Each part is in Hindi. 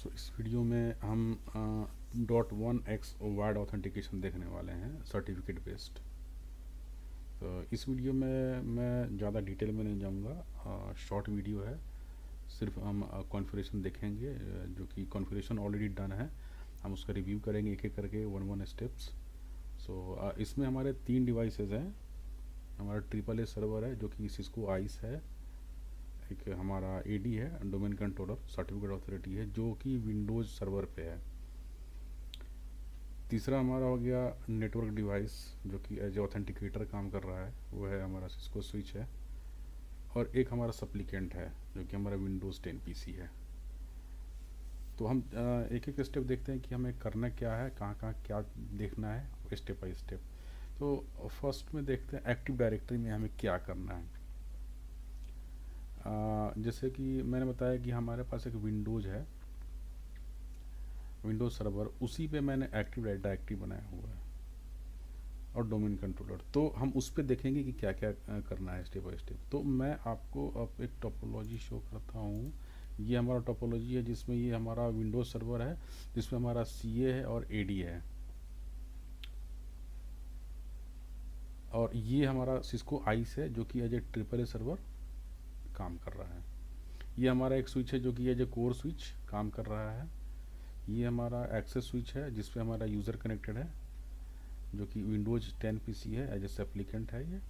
इस वीडियो में हम .1x वार्ड ऑथेंटिकेशन देखने वाले हैं सर्टिफिकेट बेस्ड। तो इस वीडियो में मैं ज़्यादा डिटेल में नहीं जाऊंगा, शॉर्ट वीडियो है। सिर्फ हम कॉन्फ़िगरेशन देखेंगे, जो कि कॉन्फ़िगरेशन ऑलरेडी डन है। हम उसका रिव्यू करेंगे एक एक करके, वन स्टेप्स। इसमें हमारे 3 डिवाइसेस हैं। हमारा ट्रिपल ए सर्वर है जो कि सिस्को आइस है, एक हमारा एडी है, डोमेन कंट्रोलर सर्टिफिकेट अथॉरिटी है, जो कि विंडोज़ सर्वर पे है। तीसरा हमारा हो गया नेटवर्क डिवाइस, जो कि एज ऑथेंटिकेटर काम कर रहा है, वो है हमारा सिस्को स्विच है। और एक हमारा सप्लीकेंट है जो कि हमारा विंडोज़ 10 पीसी है। तो हम एक एक स्टेप देखते हैं कि हमें करना क्या है, कहाँ कहाँ क्या देखना है, स्टेप बाई स्टेप। तो फर्स्ट में देखते हैं एक्टिव डायरेक्टरी में हमें क्या करना है। जैसे कि मैंने बताया कि हमारे पास एक विंडोज़ है, विंडोज़ सर्वर, उसी पे मैंने एक्टिव डायरेक्टरी बनाया हुआ है और डोमेन कंट्रोलर। तो हम उस पर देखेंगे कि क्या क्या करना है स्टेप बाय स्टेप। तो मैं आपको अब एक टोपोलॉजी शो करता हूँ। ये हमारा टोपोलॉजी है जिसमें ये हमारा विंडोज़ सर्वर है, जिसमें हमारा सीए है और एडी है, और ये हमारा सिस्को आइस है जो कि as a triple A server काम कर रहा है। ये हमारा एक स्विच है जो कि एज ए कोर स्विच काम कर रहा है। ये हमारा एक्सेस स्विच है जिसपे हमारा यूज़र कनेक्टेड है, जो कि विंडोज़ 10 पीसी है, एज ए एप्लीकेंट है ये।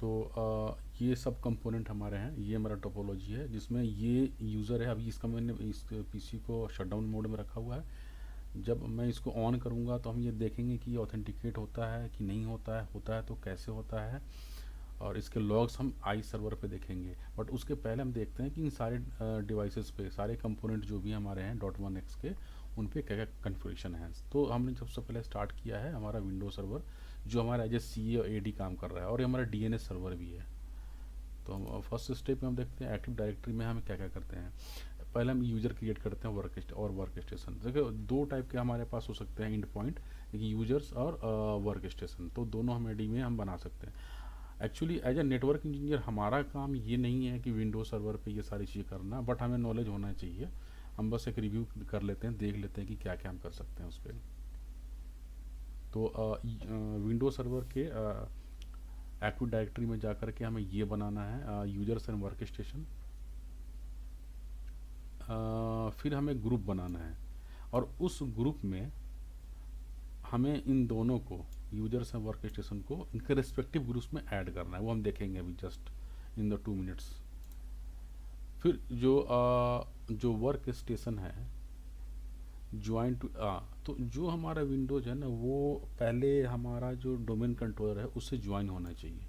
तो ये सब कंपोनेंट हमारे हैं। ये हमारा टोपोलॉजी है जिसमें ये यूज़र है। अभी इसका मैंने इस पीसी को शटडाउन मोड में रखा हुआ है। जब मैं इसको ऑन करूँगा तो हम ये देखेंगे कि ऑथेंटिकेट होता है कि नहीं होता है तो कैसे होता है, और इसके लॉग्स हम आई सर्वर पे देखेंगे। बट उसके पहले हम देखते हैं कि इन सारे डिवाइसेस पे सारे कंपोनेंट जो भी हमारे हैं .1x के, उन पे क्या क्या कन्फिगरेशन है। तो हमने सबसे पहले स्टार्ट किया है हमारा विंडोज सर्वर, जो हमारा एज ए सी और एडी काम कर रहा है, और ये हमारा डीएनएस सर्वर भी है। तो हम फर्स्ट स्टेप में हम देखते हैं एक्टिव डायरेक्टरी में हम क्या क्या करते हैं। पहले हम यूज़र क्रिएट करते हैं वर्क स्टेशन। देखिए, दो टाइप के हमारे पास हो सकते हैं इंड पॉइंट, यूजर्स और वर्क स्टेशन। तो दोनों हम एडी में हम बना सकते हैं। Actually as a network engineer हमारा काम ये नहीं है कि विंडोज सर्वर पे ये सारी चीज़ें करना, बट हमें नॉलेज होना चाहिए। हम बस एक रिव्यू कर लेते हैं, देख लेते हैं कि क्या क्या हम कर सकते हैं उस पर। तो विंडोज सर्वर के एक्टिव डायरेक्टरी में जा कर के हमें ये बनाना है, यूजर्स एंड वर्क स्टेशन। फिर हमें ग्रुप बनाना है, और उस ग्रुप में हमें इन दोनों को, यूजर्स एंड वर्क स्टेशन को, इनके रिस्पेक्टिव ग्रुप्स में ऐड करना है। वो हम देखेंगे अभी जस्ट इन द 2 मिनट्स। फिर जो वर्क स्टेशन है ज्वाइन टू तो जो हमारा विंडोज है ना, वो पहले हमारा जो डोमेन कंट्रोलर है उससे ज्वाइन होना चाहिए।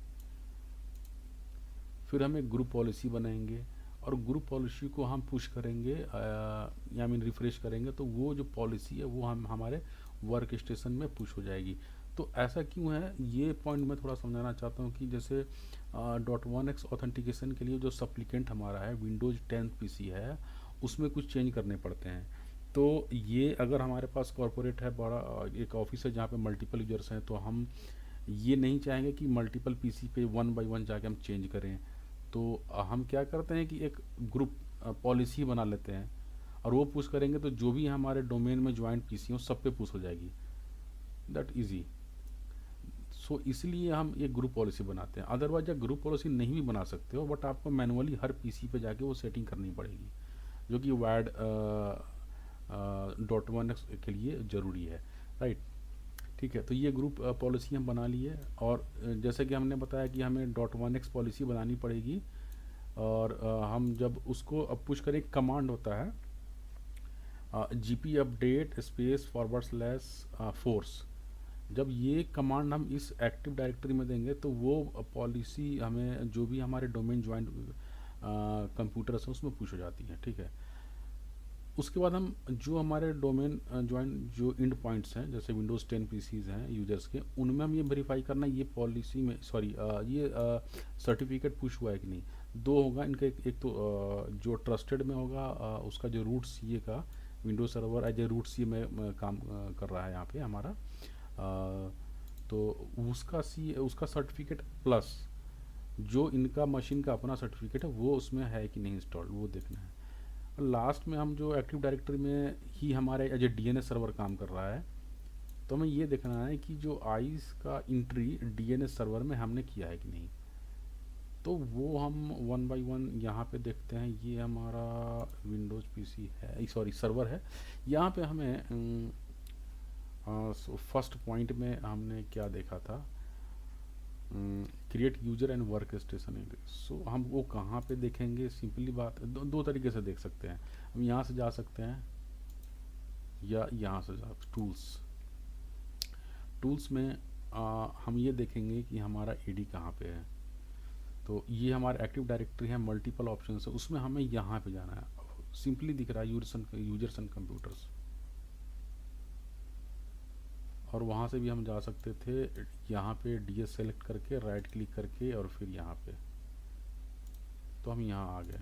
फिर हमें ग्रुप पॉलिसी बनाएंगे, और ग्रुप पॉलिसी को हम पुश करेंगे या मीन रिफ्रेश करेंगे, तो वो जो पॉलिसी है वो हम हमारे वर्क स्टेशन में पुश हो जाएगी। तो ऐसा क्यों है, ये पॉइंट मैं थोड़ा समझाना चाहता हूँ कि जैसे .1x ऑथेंटिकेशन के लिए जो सप्लीकेंट हमारा है विंडोज 10 पीसी है, उसमें कुछ चेंज करने पड़ते हैं। तो ये अगर हमारे पास कॉरपोरेट है, बड़ा एक ऑफिस है जहाँ पे मल्टीपल यूजर्स हैं, तो हम ये नहीं चाहेंगे कि मल्टीपल पीसी पे 1 बाय 1 जाके हम चेंज करें। तो हम क्या करते हैं कि एक ग्रुप पॉलिसी बना लेते हैं, और वो पुश करेंगे तो जो भी हमारे डोमेन में ज्वाइंट पीसी हो सब पे पुश हो जाएगी, दैट इजी। सो इसलिए हम एक ग्रुप पॉलिसी बनाते हैं। अदरवाइज आप ग्रुप पॉलिसी नहीं भी बना सकते हो, बट आपको मैनुअली हर पीसी पे जाके वो सेटिंग करनी पड़ेगी, जो कि वायर्ड .1x के लिए ज़रूरी है, राइट। ठीक है, तो ये ग्रुप पॉलिसी हम बना लिए, और जैसे कि हमने बताया कि हमें .1x पॉलिसी बनानी पड़ेगी, और हम जब उसको अब पुश करें, कमांड होता है gp अपडेट स्पेस / फोर्स। जब ये कमांड हम इस एक्टिव डायरेक्टरी में देंगे तो वो पॉलिसी हमें जो भी हमारे डोमेन ज्वाइंट कंप्यूटर्स हैं उसमें पुश हो जाती है। ठीक है, उसके बाद हम जो हमारे डोमेन ज्वाइंट जो इंड पॉइंट्स हैं, जैसे विंडोज़ 10 पीसीज हैं यूजर्स के, उनमें हम ये वेरीफाई करना ये पॉलिसी में, सॉरी ये सर्टिफिकेट पुश हुआ है कि नहीं। दो होगा इनका, एक तो जो ट्रस्टेड में होगा, उसका जो रूट सीए का Windows server as a root C में काम कर रहा है यहाँ पे हमारा, तो उसका सर्टिफिकेट प्लस जो इनका मशीन का अपना सर्टिफिकेट है वो उसमें है कि नहीं इंस्टॉल्ड, वो देखना है। और लास्ट में हम जो एक्टिव डायरेक्टरी में ही हमारे एज ए डीएनएस सर्वर काम कर रहा है, तो हमें ये देखना है कि जो आइस का एंट्री डीएनएस सर्वर में हमने किया है कि नहीं। तो वो हम वन बाय वन यहाँ पे देखते हैं। ये हमारा विंडोज़ पीसी है, सॉरी सर्वर है। यहाँ पे हमें फर्स्ट पॉइंट में हमने क्या देखा था, create user and workstation. So हम वो कहाँ पे देखेंगे, सिंपली बात दो तरीके से देख सकते हैं। हम यहाँ से जा सकते हैं या यहाँ से जा टूल्स में हम ये देखेंगे कि हमारा एडी कहाँ पे है। तो ये हमारा एक्टिव डायरेक्टरी है, मल्टीपल ऑप्शन है, उसमें हमें यहाँ पे जाना है। सिंपली दिख रहा है यूजर्स एंड कंप्यूटर्स, और वहाँ से भी हम जा सकते थे यहाँ पे डीएस सेलेक्ट करके राइट क्लिक करके और फिर यहाँ पे, तो हम यहाँ आ गए।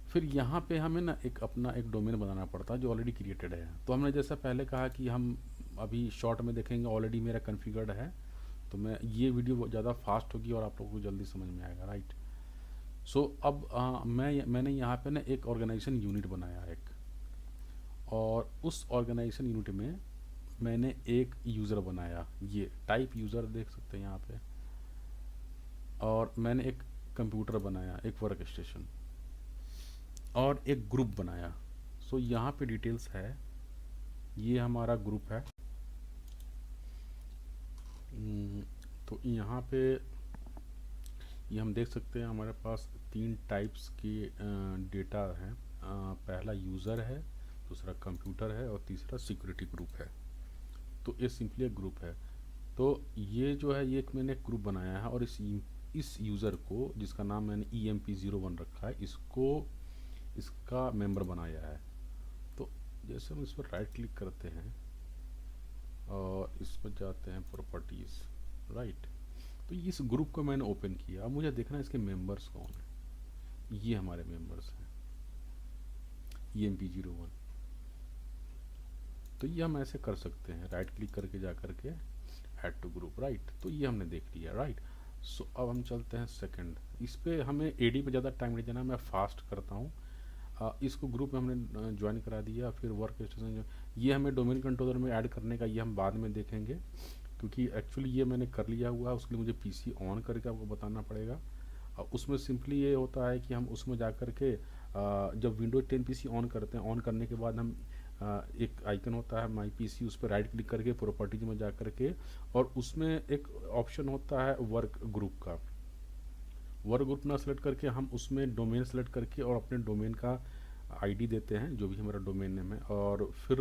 फिर यहाँ पे हमें ना अपना एक डोमेन बनाना पड़ता है जो ऑलरेडी क्रिएटेड है। तो हमने जैसा पहले कहा कि हम अभी शॉर्ट में देखेंगे, ऑलरेडी मेरा कॉन्फ़िगर्ड है, तो मैं ये वीडियो ज़्यादा फास्ट होगी और आप लोगों को जल्दी समझ में आएगा, राइट। सो अब मैंने यहाँ पे ना एक ऑर्गेनाइजेशन यूनिट बनाया एक, और उस ऑर्गेनाइजेशन यूनिट में मैंने एक यूज़र बनाया, ये टाइप यूज़र देख सकते हैं यहाँ पे, और मैंने एक कंप्यूटर बनाया, एक वर्क स्टेशन, और एक ग्रुप बनाया। सो यहाँ पे डिटेल्स है, ये हमारा ग्रुप है। तो यहाँ पे ये हम देख सकते हैं हमारे पास 3 टाइप्स की डेटा है। पहला यूज़र है, दूसरा कंप्यूटर है, और तीसरा सिक्योरिटी ग्रुप है। तो ये सिंपली एक ग्रुप है। तो ये जो है, ये एक मैंने एक ग्रुप बनाया है, और इस यूज़र को, जिसका नाम मैंने EMP01 रखा है, इसका मेंबर बनाया है। तो जैसे हम इस पर राइट क्लिक करते हैं और इस पर जाते हैं प्रॉपर्टीज़, राइट। तो इस ग्रुप को मैंने ओपन किया। अब मुझे देखना है इसके मेंबर्स कौन है। ये हमारे मेंबर्स हैं, EMP01। तो ये हम ऐसे कर सकते हैं, राइट क्लिक करके जा करके ऐड टू ग्रुप, राइट। तो ये हमने देख लिया, राइट। सो अब हम चलते हैं सेकंड। इस पे हमें एडी पे ज़्यादा टाइम नहीं देना, मैं फास्ट करता हूँ। इसको ग्रुप में हमने ज्वाइन करा दिया। फिर वर्क स्टेशन, ये हमें डोमेन कंट्रोलर में ऐड करने का, ये हम बाद में देखेंगे, क्योंकि एक्चुअली ये मैंने कर लिया हुआ है। उसके लिए मुझे पीसी ऑन करके आपको बताना पड़ेगा। उसमें सिंपली ये होता है कि हम उसमें जा कर के जब विंडोज 10 पीसी ऑन करते हैं, ऑन करने के बाद हम एक आइकन होता है माई पीसी, उस पर राइट क्लिक करके प्रॉपर्टीज में जा कर के, और उसमें एक ऑप्शन होता है वर्क ग्रुप का। वर्क ग्रुप ना सेलेक्ट करके हम उसमें डोमेन सेलेक्ट करके और अपने डोमेन का आईडी देते हैं, जो भी हमारा डोमेन नेम है, और फिर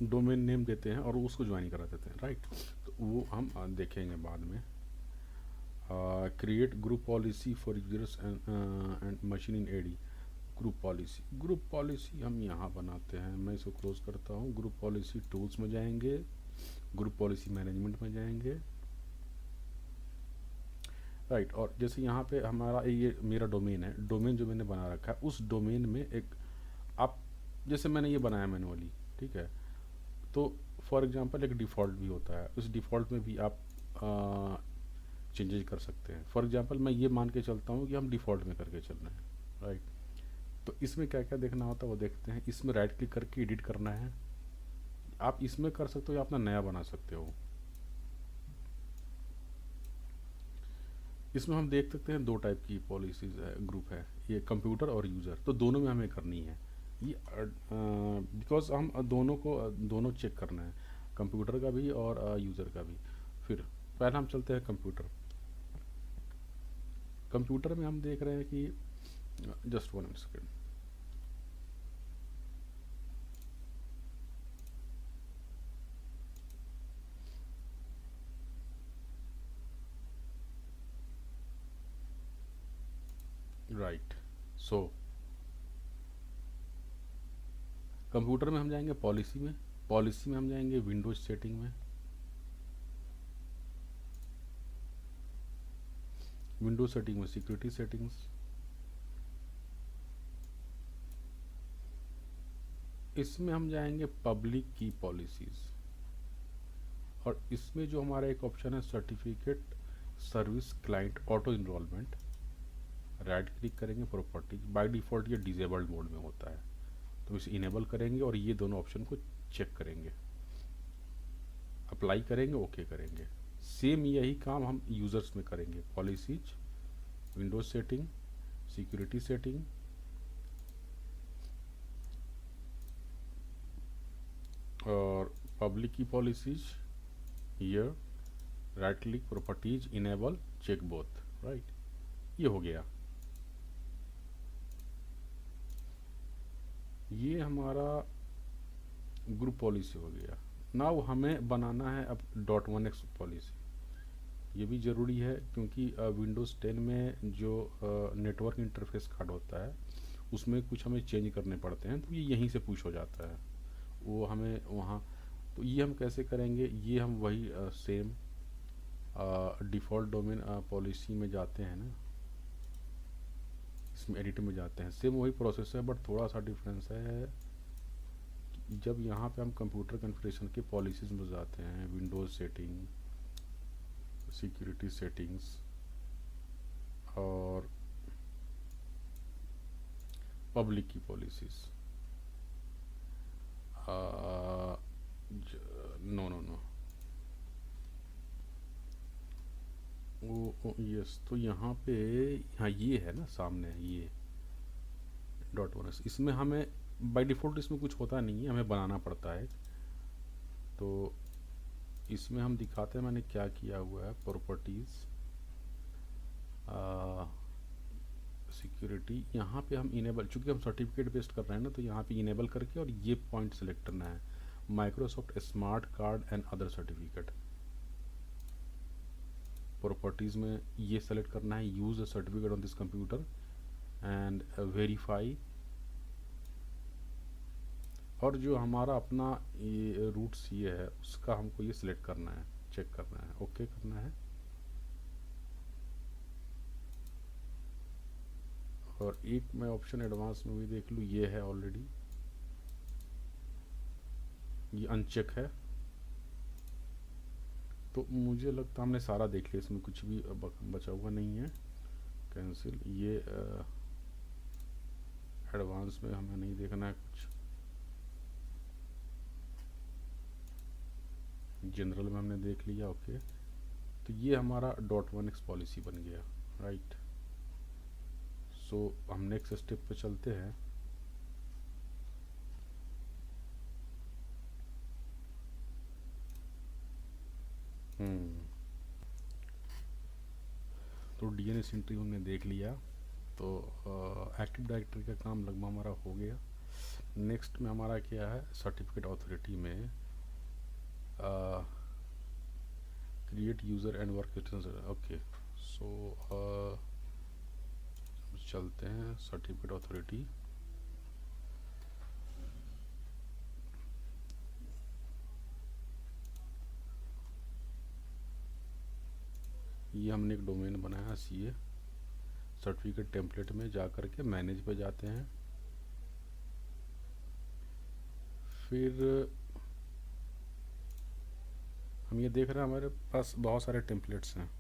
डोमेन नेम देते हैं और उसको ज्वाइन करा देते हैं, राइट। तो वो हम देखेंगे बाद में। Create group policy for users and machine in AD. Group policy हम यहाँ बनाते हैं। मैं इसको क्लोज करता हूँ। ग्रुप पॉलिसी टूल्स में जाएंगे, ग्रुप पॉलिसी मैनेजमेंट में जाएंगे, राइट। और जैसे यहाँ पे हमारा ये मेरा डोमेन है, डोमेन जो मैंने बना रखा है, उस डोमेन में एक आप, जैसे मैंने ये बनाया मैनुअली, ठीक है। तो फॉर एग्जांपल एक डिफ़ॉल्ट भी होता है, उस डिफ़ॉल्ट में भी आप चेंजेज कर सकते हैं। फॉर एग्जांपल मैं ये मान के चलता हूँ कि हम डिफ़ॉल्ट में करके चल रहे हैं, राइट। तो इसमें क्या क्या देखना होता है वो देखते हैं। इसमें राइट क्लिक करके एडिट करना है। आप इसमें कर सकते हो या अपना नया बना सकते हो। इसमें हम देख सकते हैं 2 टाइप की पॉलिसीज़ है, ग्रुप है, ये कंप्यूटर और यूज़र। तो दोनों में हमें करनी है ये, बिकॉज हम दोनों चेक करना है, कंप्यूटर का भी और यूज़र का भी। फिर पहले हम चलते हैं कंप्यूटर। कंप्यूटर में हम देख रहे हैं कि just 1 second, right. So computer में हम जाएंगे पॉलिसी में, पॉलिसी में हम जाएंगे विंडोज सेटिंग में, विंडोज सेटिंग में सिक्योरिटी सेटिंग्स, इसमें हम जाएंगे पब्लिक की पॉलिसीज़, और इसमें जो हमारा एक ऑप्शन है certificate service client auto enrolment, right click करेंगे प्रॉपर्टीज, बाय डिफ़ॉल्ट ये डिजेबल्ड मोड में होता है, तो इसे इनेबल करेंगे और ये दोनों ऑप्शन को चेक करेंगे, अप्लाई करेंगे, ओके करेंगे। सेम यही काम हम यूज़र्स में करेंगे, policies, windows setting, security setting, और पब्लिक की policies, here right click properties, enable, check both, right, ये हो गया। ये हमारा ग्रुप पॉलिसी हो गया। नाउ हमें बनाना है अब .1x पॉलिसी। ये भी ज़रूरी है क्योंकि विंडोज़ 10 में जो नेटवर्क इंटरफेस कार्ड होता है उसमें कुछ हमें चेंज करने पड़ते हैं, तो ये यहीं से पुश हो जाता है, वो हमें वहाँ। तो ये हम कैसे करेंगे, ये हम वही सेम डिफ़ॉल्ट डोमेन पॉलिसी में जाते हैं ना, इसमें एडिट में जाते हैं, सेम वही प्रोसेस है, बट थोड़ा सा डिफरेंस है। जब यहाँ पे हम कंप्यूटर कॉन्फ़िगरेशन के पॉलिसीज़ में जाते हैं, विंडोज़ सेटिंग, सिक्योरिटी सेटिंग्स और पब्लिक की पॉलिसीज़, नो नो नो, वो यस, तो यहाँ पे, हाँ ये है ना सामने, ये .1s, इसमें हमें बाय डिफ़ॉल्ट इसमें कुछ होता नहीं है, हमें बनाना पड़ता है। तो इसमें हम दिखाते हैं मैंने क्या किया हुआ है, प्रॉपर्टीज़, सिक्योरिटी, यहाँ पे हम इनेबल, चूँकि हम सर्टिफिकेट बेस्ड कर रहे हैं ना, तो यहाँ पे इनेबल करके और ये पॉइंट सेलेक्ट करना है, Microsoft smart card and other certificate. Properties में ये सेलेक्ट करना है, use a certificate on this computer and verify, और जो हमारा अपना ये रूट्स ये है उसका हमको ये सिलेक्ट करना है, चेक करना है, ओके करना है। और एक मैं ऑप्शन एडवांस में भी देख लूँ, ये है ऑलरेडी, ये अनचेक है, तो मुझे लगता हमने सारा देख लिया, इसमें कुछ भी बचा हुआ नहीं है। कैंसिल, ये एडवांस में हमें नहीं देखना है कुछ, जनरल में हमने देख लिया, ओके। तो ये हमारा .1x पॉलिसी बन गया, राइट। सो हम नेक्स्ट स्टेप पे चलते हैं। तो डीएनएस एंट्री हमने देख लिया, तो एक्टिव डायरेक्टरी का काम लगभग हमारा हो गया। नेक्स्ट में हमारा क्या है, सर्टिफिकेट अथॉरिटी में create user and work extension, okay. So चलते हैं सर्टिफिकेट अथॉरिटी, ये हमने एक डोमेन बनाया CA, सर्टिफिकेट टेम्पलेट में जा कर के मैनेज पे जाते हैं, फिर हम ये देख रहे हैं हमारे पास बहुत सारे टेम्पलेट्स हैं,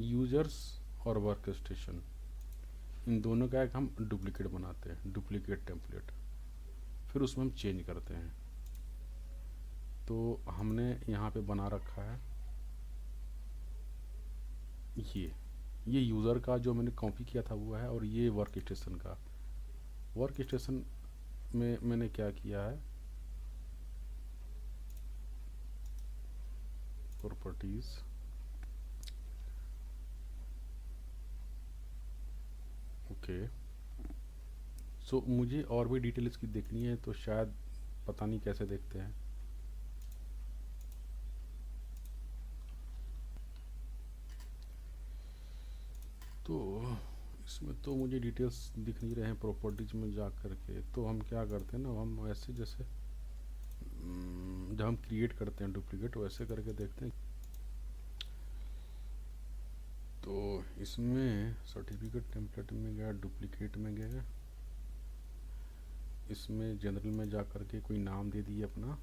यूजर्स और वर्क स्टेशन, इन दोनों का एक हम डुप्लीकेट बनाते हैं, डुप्लीकेट टेम्पलेट, फिर उसमें हम चेंज करते हैं। तो हमने यहाँ पे बना रखा है ये यूज़र का जो मैंने कॉपी किया था वो है, और ये वर्क स्टेशन का। वर्क स्टेशन में मैंने क्या किया है, प्रॉपर्टीज़, ओके। सो मुझे और भी डिटेल इसकी देखनी है, तो शायद पता नहीं कैसे देखते हैं, तो इसमें तो मुझे डिटेल्स दिख नहीं रहे हैं प्रॉपर्टीज में जा कर के। तो हम क्या करते हैं ना, हम वैसे जैसे जब हम क्रिएट करते हैं डुप्लीकेट, वैसे करके देखते हैं। तो इसमें सर्टिफिकेट टेम्पलेट में गया, डुप्लीकेट में गया, इसमें जनरल में जा कर के कोई नाम दे दिए अपना,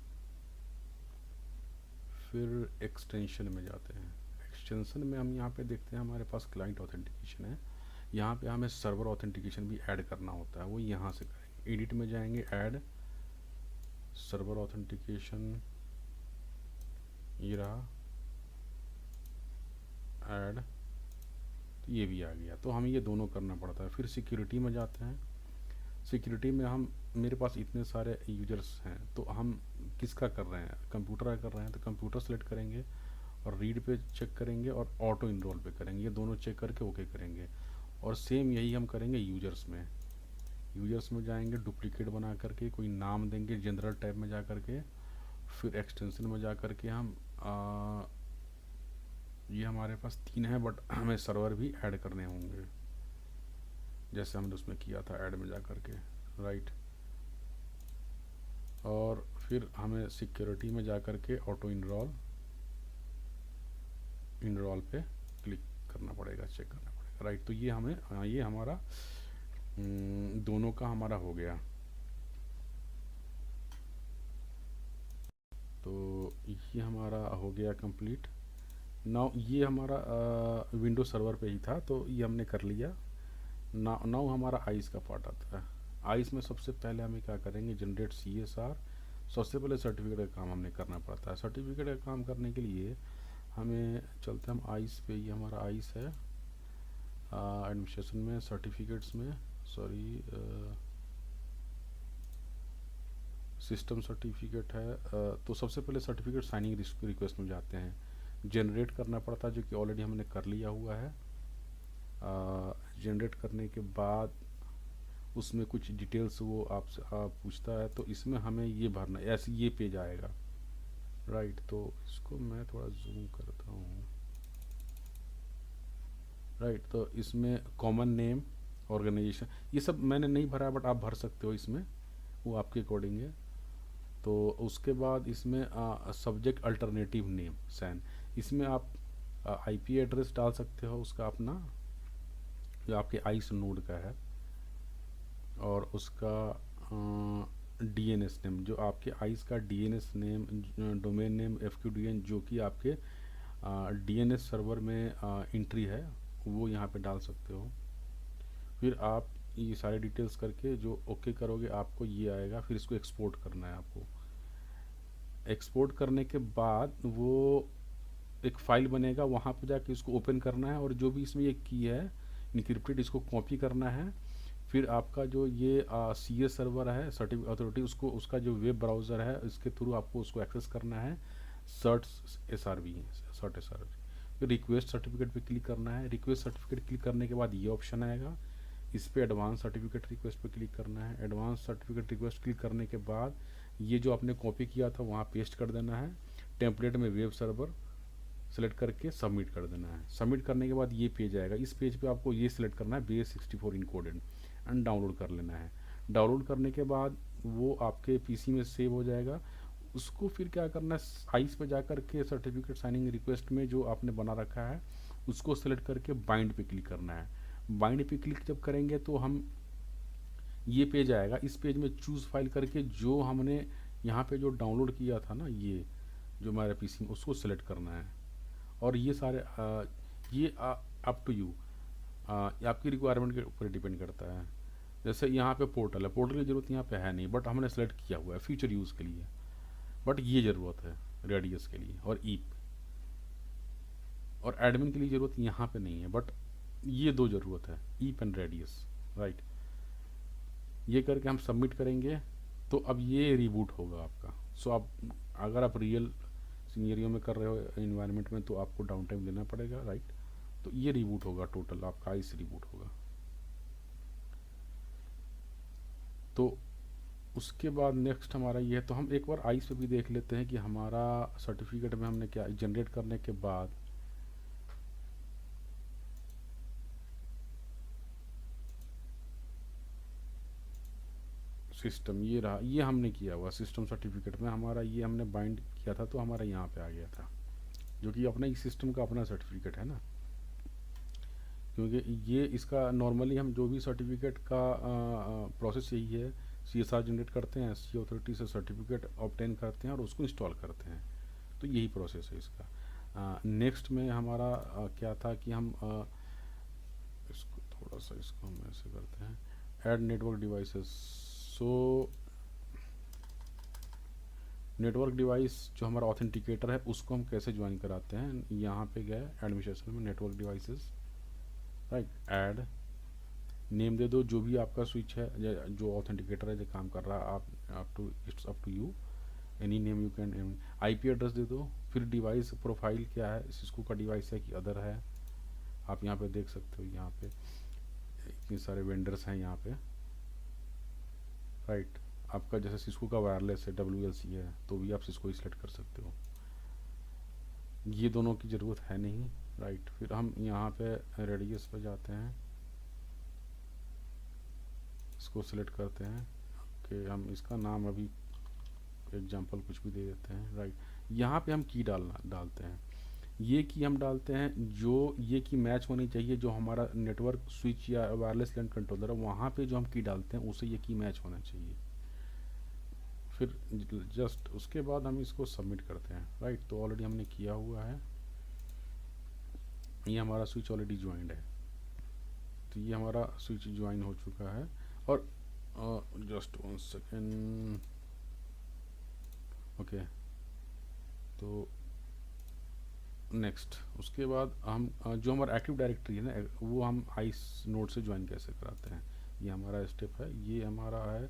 फिर एक्सटेंशन में जाते हैं। एक्सटेंशन में हम यहाँ पे देखते हैं हमारे पास क्लाइंट ऑथेंटिकेशन है। यहाँ पे हमें सर्वर ऑथेंटिकेशन भी ऐड करना होता है, वो यहाँ से करेंगे। एडिट में जाएंगे, ऐड सर्वर ऑथेंटिकेशन, ये रहा ऐड, तो ये भी आ गया। तो हमें ये दोनों करना पड़ता है। फिर सिक्योरिटी में जाते हैं। सिक्योरिटी में हम, मेरे पास इतने सारे यूजर्स हैं तो हम किसका कर रहे हैं, कंप्यूटर का कर रहे हैं तो कंप्यूटर सेलेक्ट करेंगे और रीड पे चेक करेंगे और ऑटो इनरोल पे करेंगे, ये दोनों चेक करके ओके करेंगे। और सेम यही हम करेंगे यूजर्स में। यूजर्स में जाएंगे, डुप्लीकेट बना करके कोई नाम देंगे जनरल टैब में जा करके, फिर एक्सटेंशन में जा करके हम ये हमारे पास 3 है बट हमें सर्वर भी ऐड करने होंगे, जैसे हमने उसमें किया था ऐड में जा करके, राइट। और फिर हमें सिक्योरिटी में जा करके ऑटो इनरोल पे क्लिक करना पड़ेगा, चेक करना पड़ेगा, राइट। तो ये हमें ये हमारा दोनों का हमारा हो गया। तो ये हमारा हो गया कंप्लीट। नाउ ये हमारा विंडो सर्वर पे ही था तो ये हमने कर लिया। नाउ हमारा आइस का पार्ट आता है। आइस में सबसे पहले हमें क्या करेंगे, जनरेट CSR। सबसे पहले सर्टिफिकेट का काम हमने करना पड़ता है। सर्टिफिकेट का काम करने के लिए हमें चलते हम आइस पे, ये हमारा आइस है एडमिनिस्ट्रेशन में, सर्टिफिकेट्स में, सॉरी सिस्टम सर्टिफिकेट है। तो सबसे पहले सर्टिफिकेट साइनिंग रिक्वेस्ट में जाते हैं, जनरेट करना पड़ता है जो कि ऑलरेडी हमने कर लिया हुआ है। जनरेट करने के बाद उसमें कुछ डिटेल्स वो आपसे पूछता है, तो इसमें हमें ये भरना, ऐसे ये पेज आएगा, राइट। तो इसको मैं थोड़ा जूम करता हूँ, राइट। तो इसमें कॉमन नेम, ऑर्गेनाइजेशन, ये सब मैंने नहीं भरा बट आप भर सकते हो इसमें, वो आपके अकॉर्डिंग है। तो उसके बाद इसमें सब्जेक्ट अल्टरनेटिव नेम सैन, इसमें आप IP एड्रेस डाल सकते हो उसका अपना, जो आपके आइस नोड का है, और उसका DNS नेम, जो आपके आइस का DNS name, domain name FQDN, जो कि आपके DNS सर्वर में एंट्री है, वो यहाँ पे डाल सकते हो। फिर आप ये सारे डिटेल्स करके जो ओके करोगे आपको ये आएगा। फिर इसको एक्सपोर्ट करना है आपको। एक्सपोर्ट करने के बाद वो एक फाइल बनेगा, वहाँ पे जाके इसको ओपन करना है, और जो भी इसमें ये की है इनक्रिप्टेड, इसको कॉपी करना है। फिर आपका जो ये CS सर्वर है, सर्टिफिकेट अथॉरिटी, उसको, उसका जो वेब ब्राउज़र है इसके थ्रू आपको उसको एक्सेस करना है, सर्ट SRV। फिर रिक्वेस्ट सर्टिफिकेट पे क्लिक करना है। रिक्वेस्ट सर्टिफिकेट क्लिक करने के बाद ये ऑप्शन आएगा, इस पर एडवांस सर्टिफिकेट रिक्वेस्ट पे क्लिक करना है। एडवांस सर्टिफिकेट रिक्वेस्ट क्लिक करने के बाद ये जो आपने कॉपी किया था वहाँ पेस्ट कर देना है। टेम्पलेट में वेब सर्वर सेलेक्ट करके सबमिट कर देना है। सबमिट करने के बाद ये पेज आएगा। इस पेज पे आपको ये सिलेक्ट करना है, base64 इनकोडेड, एंड डाउनलोड कर लेना है। डाउनलोड करने के बाद वो आपके PC में सेव हो जाएगा। उसको फिर क्या करना है, आइस पे जा कर के सर्टिफिकेट साइनिंग रिक्वेस्ट में जो आपने बना रखा है उसको सेलेक्ट करके बाइंड पे क्लिक करना है। बाइंड पे क्लिक जब करेंगे तो हम, ये पेज आएगा। इस पेज में चूज़ फाइल करके जो हमने यहाँ पे जो डाउनलोड किया था ना, ये जो हमारे PC में, उसको सेलेक्ट करना है। और ये सारे ये अप टू यू, आपकी रिक्वायरमेंट के ऊपर डिपेंड करता है। जैसे यहाँ पे पोर्टल है, पोर्टल की ज़रूरत यहाँ पे है नहीं, बट हमने सेलेक्ट किया हुआ है फ्यूचर यूज़ के लिए, बट ये ज़रूरत है रेडियस के लिए, और ईप और एडमिन के लिए ज़रूरत यहाँ पे नहीं है, बट ये दो ज़रूरत है, ईप एंड रेडियस, राइट। ये करके हम सबमिट करेंगे तो अब ये रिबूट होगा आपका। सो आप, अगर आप रियल सिनेरियो में कर रहे हो इन्वायरमेंट में, तो आपको डाउन टाइम देना पड़ेगा, राइट। तो ये रिबूट होगा, टोटल आपका आइस रिबूट होगा। तो उसके बाद नेक्स्ट हमारा ये है। तो हम एक बार आइस पे भी देख लेते हैं कि हमारा सर्टिफिकेट में हमने क्या जनरेट करने के बाद सिस्टम, ये रहा, ये हमने किया हुआ सिस्टम सर्टिफिकेट में हमारा, ये हमने बाइंड किया था तो हमारा यहाँ पे आ गया था, जो कि अपना इस सिस्टम का अपना सर्टिफिकेट है ना। क्योंकि ये इसका नॉर्मली हम जो भी सर्टिफिकेट का प्रोसेस यही है, CSR जनरेट करते हैं, SC अथॉरिटी से सर्टिफिकेट ऑब्टेन करते हैं और उसको इंस्टॉल करते हैं। तो तो यही प्रोसेस है इसका। नेक्स्ट में हमारा क्या था कि हम इसको थोड़ा सा इसको हम ऐसे करते हैं, add network devices. So network device जो हमारा ऑथेंटिकेटर है उसको हम कैसे ज्वाइन कराते हैं, यहाँ पे गए एडमिनिस्ट्रेशन में network devices, right, add name दे दो जो भी आपका स्विच है जो ऑथेंटिकेटर है जो काम कर रहा है, आप it's up to you, any name you can. IP address दे दो, फिर डिवाइस प्रोफाइल क्या है, सिस्को का डिवाइस है कि अदर है, आप यहाँ पे देख सकते हो, यहाँ पे इतने सारे वेंडर्स हैं यहाँ पे, राइट। आपका जैसे सिस्को का वायरलेस है, WLC है, तो भी आप सिस्को ही सिलेक्ट कर सकते हो, ये दोनों की ज़रूरत है नहीं, राइट। फिर हम यहाँ पे रेडियस पे जाते हैं, इसको सिलेक्ट करते हैं कि हम इसका नाम अभी एग्जांपल कुछ भी दे देते हैं, राइट। यहाँ पे हम की डालते हैं, ये की हम डालते हैं जो ये की मैच होनी चाहिए जो हमारा नेटवर्क स्विच या वायरलेस लैन कंट्रोलर है वहाँ पे जो हम की डालते हैं उसे ये की मैच होना चाहिए। फिर जस्ट उसके बाद हम इसको सबमिट करते हैं, राइट। तो ऑलरेडी हमने किया हुआ है, ये हमारा स्विच ऑलरेडी ज्वाइंड है, तो ये हमारा स्विच ज्वाइन हो चुका है। और जस्ट 1 सेकेंड, ओके। तो नेक्स्ट उसके बाद हम जो हमारा एक्टिव डायरेक्टरी है ना वो हम आइस नोड से ज्वाइन कैसे कराते हैं, ये हमारा स्टेप है। ये हमारा है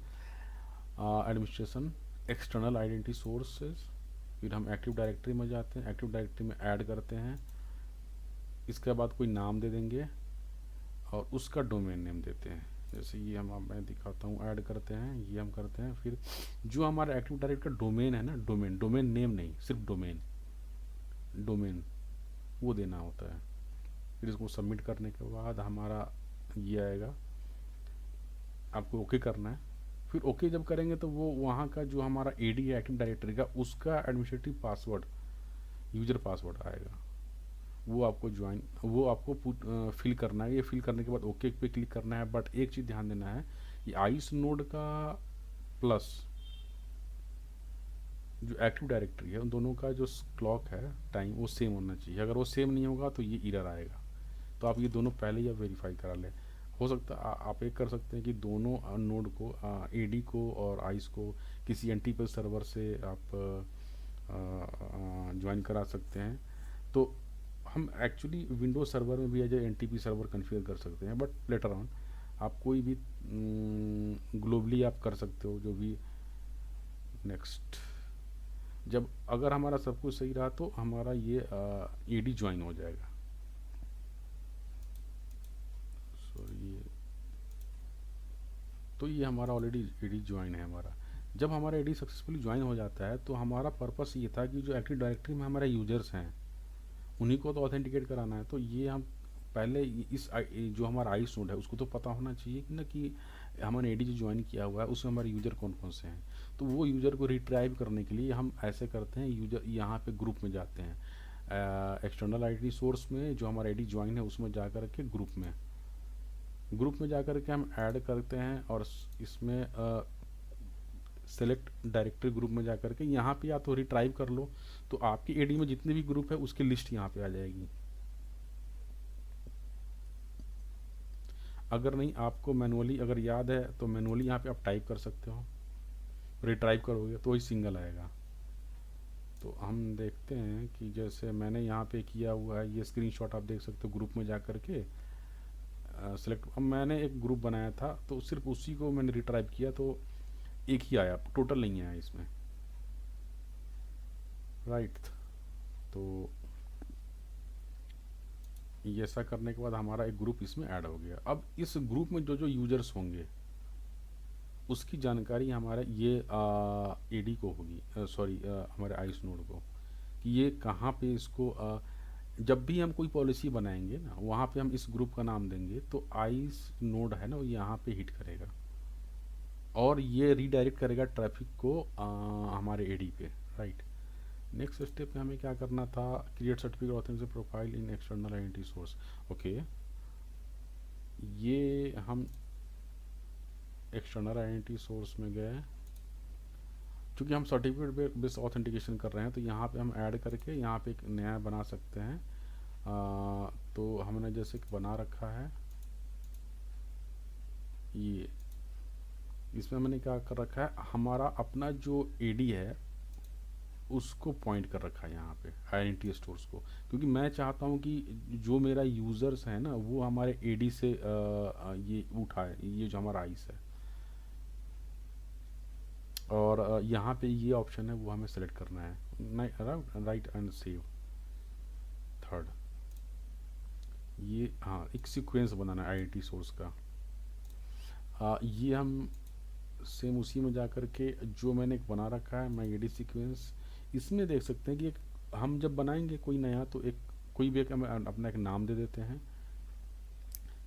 एडमिनिस्ट्रेशन, एक्सटर्नल आइडेंटिटी सोर्सेज, फिर हम एक्टिव डायरेक्टरी में जाते हैं, एक्टिव डायरेक्टरी में ऐड करते हैं, इसके बाद कोई नाम दे देंगे और उसका डोमेन नेम देते हैं, जैसे ये मैं दिखाता हूँ, ऐड करते हैं, ये हम करते हैं। फिर जो हमारा एक्टिव डायरेक्टरी का डोमेन है ना, डोमेन नेम नहीं, सिर्फ डोमेन वो देना होता है। फिर इसको सबमिट करने के बाद हमारा ये आएगा, आपको ओके करना है। फिर ओके जब करेंगे तो वो वहाँ का जो हमारा एडी है एक्टिव डायरेक्टरी का, उसका एडमिनिस्ट्रेटिव पासवर्ड, यूजर पासवर्ड आएगा, वो आपको फिल करना है। ये फिल करने के बाद ओके पे क्लिक करना है। बट एक चीज़ ध्यान देना है कि आइस नोड का प्लस जो एक्टिव डायरेक्टरी है उन दोनों का जो क्लॉक है टाइम वो सेम होना चाहिए। अगर वो सेम नहीं होगा तो ये एरर आएगा। तो आप ये दोनों पहले ही आप वेरीफाई करा लें। हो सकता है आप एक कर सकते हैं कि दोनों नोड को, एडी को और आइस को, किसी एनटीपी सर्वर से आप ज्वाइन करा सकते हैं। तो हम एक्चुअली विंडोज सर्वर में भी एज एनटीपी सर्वर कन्फिगर कर सकते हैं, बट लेटर ऑन आप कोई भी ग्लोबली आप कर सकते हो जो भी। नेक्स्ट, जब अगर हमारा सब कुछ सही रहा तो हमारा ये एडी ज्वाइन हो जाएगा। सॉरी, तो ये हमारा ऑलरेडी एडी ज्वाइन है हमारा। जब हमारा एडी सक्सेसफुली ज्वाइन हो जाता है तो हमारा पर्पस ये था कि जो एक्टिव डायरेक्टरी में हमारे यूजर्स हैं उन्हीं को तो ऑथेंटिकेट कराना है। तो ये हम पहले इस जो हमारा आइस नोड है उसको तो पता होना चाहिए कि ना कि हमने एडी जो ज्वाइन किया हुआ है उसमें हमारे यूज़र कौन कौन से हैं। तो वो यूज़र को रिट्राइव करने के लिए हम ऐसे करते हैं, यूज़र यहाँ पे ग्रुप में जाते हैं, एक्सटर्नल आईडी सोर्स में जो हमारा एडी ज्वाइन है उसमें जा कर के ग्रुप में जा कर के हम ऐड करते हैं और इसमें सेलेक्ट डायरेक्टरी ग्रुप में जा कर के यहाँ पे या तो रिट्राइव कर लो तो आपकी एडी में जितने भी ग्रुप है उसकी लिस्ट यहाँ पे आ जाएगी। अगर नहीं आपको मैनुअली अगर याद है तो मैनुअली यहाँ पे आप टाइप कर सकते हो, रिट्राइव करोगे तो ही सिंगल आएगा। तो हम देखते हैं कि जैसे मैंने यहाँ पे किया हुआ है, ये स्क्रीनशॉट आप देख सकते हो, ग्रुप में जा कर के सेलेक्ट। अब मैंने एक ग्रुप बनाया था तो सिर्फ उसी को मैंने रिट्राइव किया तो एक ही आया, टोटल नहीं आया इसमें, राइट। तो ये ऐसा करने के बाद हमारा एक ग्रुप इसमें ऐड हो गया। अब इस ग्रुप में जो जो यूजर्स होंगे उसकी जानकारी हमारे ये एडी को होगी, सॉरी हमारे आइस नोड को, कि ये कहाँ पे इसको जब भी हम कोई पॉलिसी बनाएंगे ना वहाँ पे हम इस ग्रुप का नाम देंगे तो आइस नोड है ना वो यहाँ पे हिट करेगा और ये रीडायरेक्ट करेगा ट्रैफिक को हमारे एडी पे, राइट। नेक्स्ट स्टेप में हमें क्या करना था, create certificate authentication profile in external identity source. Okay, ये हम एक्सटर्नल आइडेंटिटी सोर्स में गए, क्योंकि हम सर्टिफिकेट बेस्ड ऑथेंटिकेशन कर रहे हैं तो यहाँ पे हम ऐड करके यहाँ पे एक नया बना सकते हैं। तो हमने जैसे कि बना रखा है ये, इसमें मैंने क्या कर रखा है, हमारा अपना जो एडी है उसको पॉइंट कर रखा है यहाँ पे आइडेंटिटी स्टोर्स को, क्योंकि मैं चाहता हूँ कि जो मेरा यूज़र्स है ना वो हमारे एडी से ये उठाए, ये जो हमारा आइस है। और यहाँ पे ये ऑप्शन है वो हमें सेलेक्ट करना है, राइट एंड सेव थर्ड। ये हाँ एक सीक्वेंस बनाना है आइडेंटिटी सोर्स का। ये हम सेम उसी में जा कर के जो मैंने एक बना रखा है माई एडी सीक्वेंस, इसमें देख सकते हैं कि एक हम जब बनाएंगे कोई नया तो एक कोई भी एक हमें अपना एक नाम दे देते हैं।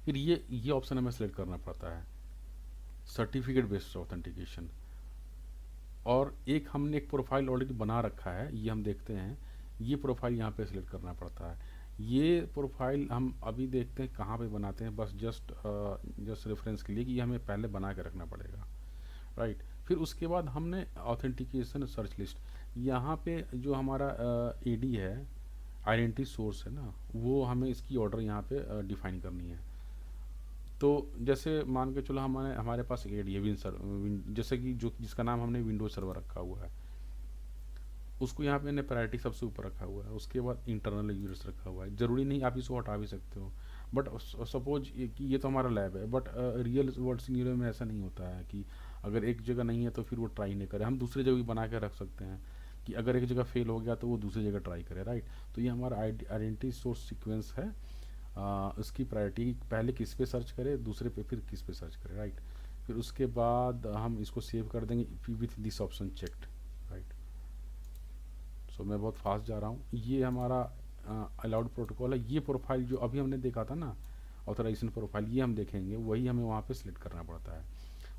फिर ये ऑप्शन हमें सेलेक्ट करना पड़ता है सर्टिफिकेट बेस्ड ऑथेंटिकेशन। और एक हमने एक प्रोफाइल ऑलरेडी बना रखा है, ये हम देखते हैं, ये प्रोफाइल यहाँ पे सिलेक्ट करना पड़ता है। ये प्रोफाइल हम अभी देखते हैं कहाँ पे बनाते हैं, बस जस्ट रेफरेंस के लिए कि ये हमें पहले बना के रखना पड़ेगा, राइट। फिर उसके बाद हमने ऑथेंटिकेशन सर्च लिस्ट, यहाँ पे जो हमारा एडी है आइडेंटिटी सोर्स है ना, वो हमें इसकी ऑर्डर यहाँ पे डिफाइन करनी है। तो जैसे मान के चलो हमारे पास एक एडी है जैसे कि जो जिसका नाम हमने विंडोज सर्वर रखा हुआ है, उसको यहाँ पे मैंने प्रायोरिटी सबसे ऊपर रखा हुआ है। उसके बाद इंटरनल यूजर्स रखा हुआ है, ज़रूरी नहीं आप इसको हटा भी सकते हो, बट सपोज कि ये तो हमारा लैब है, बट रियल वर्ल्ड सिनेरियो में ऐसा नहीं होता है कि अगर एक जगह नहीं है तो फिर वो ट्राई नहीं करे, हम दूसरी जगह भी बना के रख सकते हैं कि अगर एक जगह फेल हो गया तो वो दूसरी जगह ट्राई करे, राइट। तो ये हमारा आइडेंटिटी सोर्स सीक्वेंस है। उसकी प्रायोरिटी पहले किस पे सर्च करे, दूसरे पे फिर किस पे सर्च करे, राइट। फिर उसके बाद हम इसको सेव कर देंगे with this option checked, right. So मैं बहुत फास्ट जा रहा हूँ। ये हमारा अलाउड प्रोटोकॉल है। ये प्रोफाइल जो अभी हमने देखा था ना ऑथराइजेशन प्रोफाइल, ये हम देखेंगे, वही हमें वहाँ पे सिलेक्ट करना पड़ता है।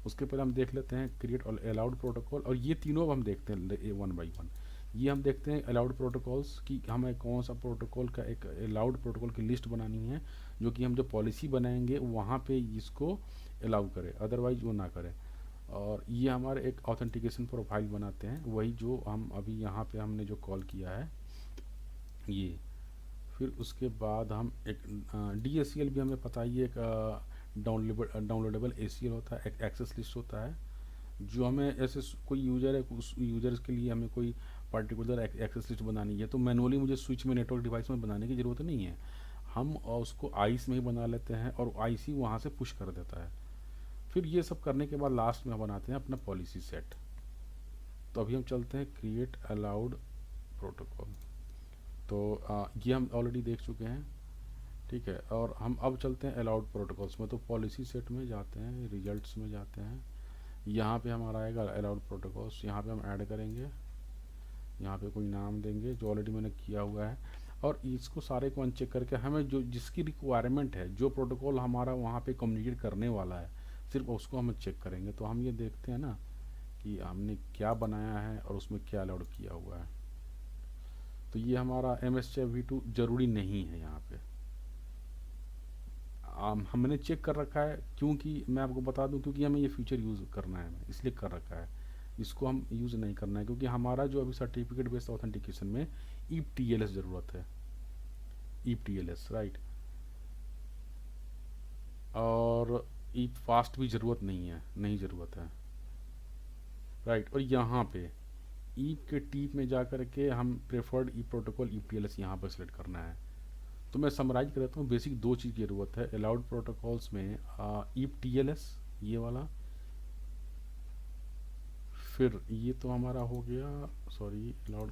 उसके पहले हम देख लेते हैं क्रिएट अलाउड प्रोटोकॉल, और ये तीनों अब हम देखते हैं वन बाई वन। ये हम देखते हैं अलाउड प्रोटोकॉल्स की हमें कौन सा प्रोटोकॉल का एक अलाउड प्रोटोकॉल की लिस्ट बनानी है, जो कि हम जब पॉलिसी बनाएंगे वहाँ पे इसको अलाउ करें, अदरवाइज वो ना करें। और ये हमारे एक ऑथेंटिकेशन प्रोफाइल बनाते हैं, वही जो हम अभी यहाँ पे हमने जो कॉल किया है ये। फिर उसके बाद हम एक DACL भी हमें पता ही, एक डाउनलोडेबल ACL होता है, एक एक्सेस लिस्ट होता है, जो हमें ऐसे कोई यूज़र है उस यूज़र्स के लिए हमें कोई पर्टिकुलर एक्सेस लिस्ट बनानी है तो मैनुअली मुझे स्विच में नेटवर्क डिवाइस में बनाने की ज़रूरत नहीं है, हम उसको आइस में ही बना लेते हैं और आइस ही वहाँ से पुश कर देता है। फिर ये सब करने के बाद लास्ट में हम बनाते हैं अपना पॉलिसी सेट। तो अभी हम चलते हैं क्रिएट अलाउड प्रोटोकॉल। तो ये हम ऑलरेडी देख चुके हैं, ठीक है। और हम अब चलते हैं अलाउड प्रोटोकॉल्स में। तो पॉलिसी सेट में जाते हैं, रिजल्ट्स में जाते हैं, यहाँ पे हमारा आएगा अलाउड प्रोटोकॉल्स, यहाँ पे हम ऐड करेंगे, यहाँ पे कोई नाम देंगे जो ऑलरेडी मैंने किया हुआ है, और इसको सारे को अनचेक करके हमें जो जिसकी रिक्वायरमेंट है, जो प्रोटोकॉल हमारा वहाँ पे कम्युनिकेट करने वाला है, सिर्फ उसको हम चेक करेंगे। तो हम ये देखते हैं ना कि हमने क्या बनाया है और उसमें क्या अलाउड किया हुआ है। तो ये हमारा MS-V2 जरूरी नहीं है यहाँ पे, हमने चेक कर रखा है, क्योंकि मैं आपको बता दूं क्योंकि हमें ये फीचर यूज़ करना है, इसलिए कर रखा है। इसको हम यूज़ नहीं करना है क्योंकि हमारा जो अभी सर्टिफिकेट बेस्ड ऑथेंटिकेशन में ETLS ज़रूरत है, ETLS, राइट। और फास्ट भी ज़रूरत नहीं ज़रूरत है, राइट। और यहाँ पे ईप के टीप में जा कर के हम प्रेफर्ड ई प्रोटोकॉल ETLS यहाँ पर सिलेक्ट करना है। तो मैं समराइज कर देता हूँ, बेसिक दो चीज़ की ज़रूरत है अलाउड प्रोटोकॉल्स में, ETLS ये वाला, फिर ये तो हमारा हो गया, सॉरी अलाउड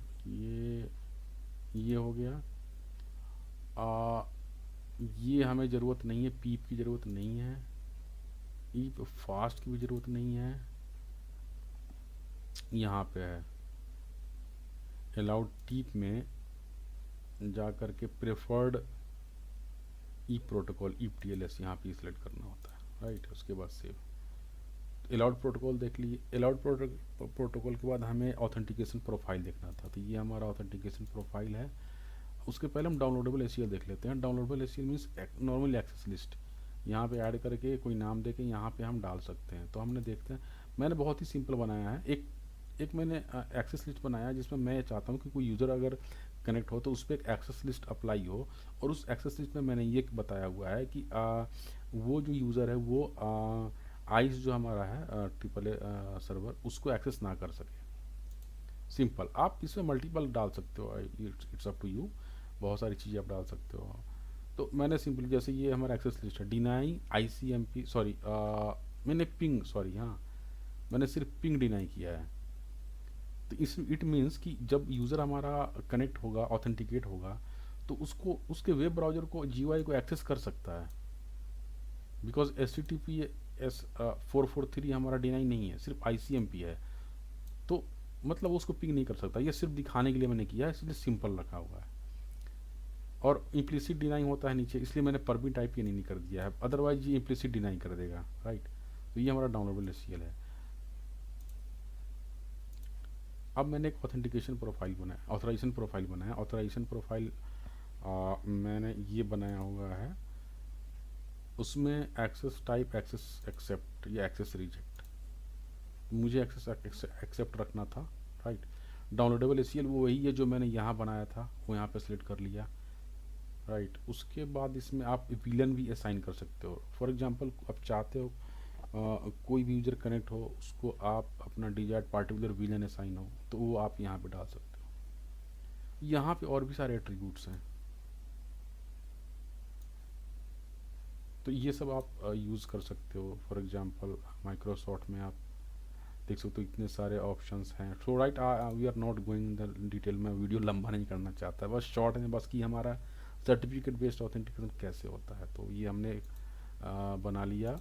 ये हो गया। ये हमें ज़रूरत नहीं है, पीप की ज़रूरत नहीं है, ईप फास्ट की भी ज़रूरत नहीं है। यहाँ पे है अलाउड टीप में जा कर के प्रेफर्ड ई प्रोटोकॉल ETLS यहाँ पे सिलेक्ट करना होता है, राइट। उसके बाद सेव। अलाउड प्रोटोकॉल देख लीजिए। अलाउड प्रोटोकॉल के बाद हमें ऑथेंटिकेशन प्रोफाइल देखना था, तो ये हमारा ऑथेंटिकेशन प्रोफाइल है। उसके पहले हम डाउनलोडेबल ACL देख लेते हैं। Downloadable ACL means normal access list, यहाँ पे ऐड करके कोई नाम दे के यहाँ पे हम डाल सकते हैं। तो हमने देखते हैं, मैंने बहुत ही सिंपल बनाया है, एक एक मैंने एक्सेस लिस्ट बनाया जिसमें मैं चाहता हूँ कि कोई यूज़र अगर कनेक्ट हो तो उस पर एक एक्सेस लिस्ट अप्लाई हो, और उस एक्सेस लिस्ट में मैंने ये बताया हुआ है कि वो जो यूज़र है वो आइस जो हमारा है ट्रिपल ए सर्वर उसको एक्सेस ना कर सके। सिंपल। आप इसमें मल्टीपल डाल सकते हो, इट्स अप टू यू, बहुत सारी चीज़ें आप डाल सकते हो। तो मैंने सिंपली जैसे ये हमारा एक्सेस लिस्ट है, डिनाई ICMP सॉरी मैंने पिंग सॉरी हाँ मैंने सिर्फ पिंग डिनाई किया है। तो इस इट मीन्स कि जब यूज़र हमारा कनेक्ट होगा, ऑथेंटिकेट होगा, तो उसको उसके वेब ब्राउज़र को GUI को एक्सेस कर सकता है, बिकॉज HTTPS 443 हमारा डिनाई नहीं है, सिर्फ ICMP है। तो मतलब उसको पिंग नहीं कर सकता। ये सिर्फ दिखाने के लिए मैंने किया है, इसलिए सिंपल रखा हुआ है। और इम्प्लिसिट डिनाई होता है नीचे, इसलिए मैंने परमिट टाइप के नहीं कर दिया है, अदरवाइज ये इम्प्लिसिट डिनाई कर देगा, राइट। तो ये हमारा डाउनलोडेबल SQL है। अब मैंने एक ऑथेंटिकेशन प्रोफाइल बनाया, ऑथराइजेशन प्रोफाइल बनाया। ऑथराइजेशन प्रोफाइल मैंने ये बनाया हुआ है, उसमें एक्सेस टाइप एक्सेस एक्सेप्ट या एक्सेस रिजेक्ट, मुझे एक्सेस एक्सेप्ट रखना था, राइट। डाउनलोडेबल SQL वो वही है जो मैंने यहाँ बनाया था, वो यहाँ पे सिलेक्ट कर लिया, राइट। उसके बाद इसमें आप विलन भी असाइन कर सकते हो। फॉर एग्जांपल आप चाहते हो कोई भी यूज़र कनेक्ट हो, उसको आप अपना डिजायर्ड पार्टिकुलर विलन असाइन हो, तो वो आप यहाँ पे डाल सकते हो। यहाँ पे और भी सारे एट्रीब्यूट्स हैं, तो ये सब आप यूज़ कर सकते हो। फॉर एग्जांपल माइक्रोसॉफ्ट में आप देख सकते हो इतने सारे ऑप्शंस हैं। So right, we are not going in the detail में, वीडियो लंबा नहीं करना चाहता, बस शॉर्ट में बस कि हमारा सर्टिफिकेट बेस्ड ऑथेंटिकेशन कैसे होता है। तो ये हमने बना लिया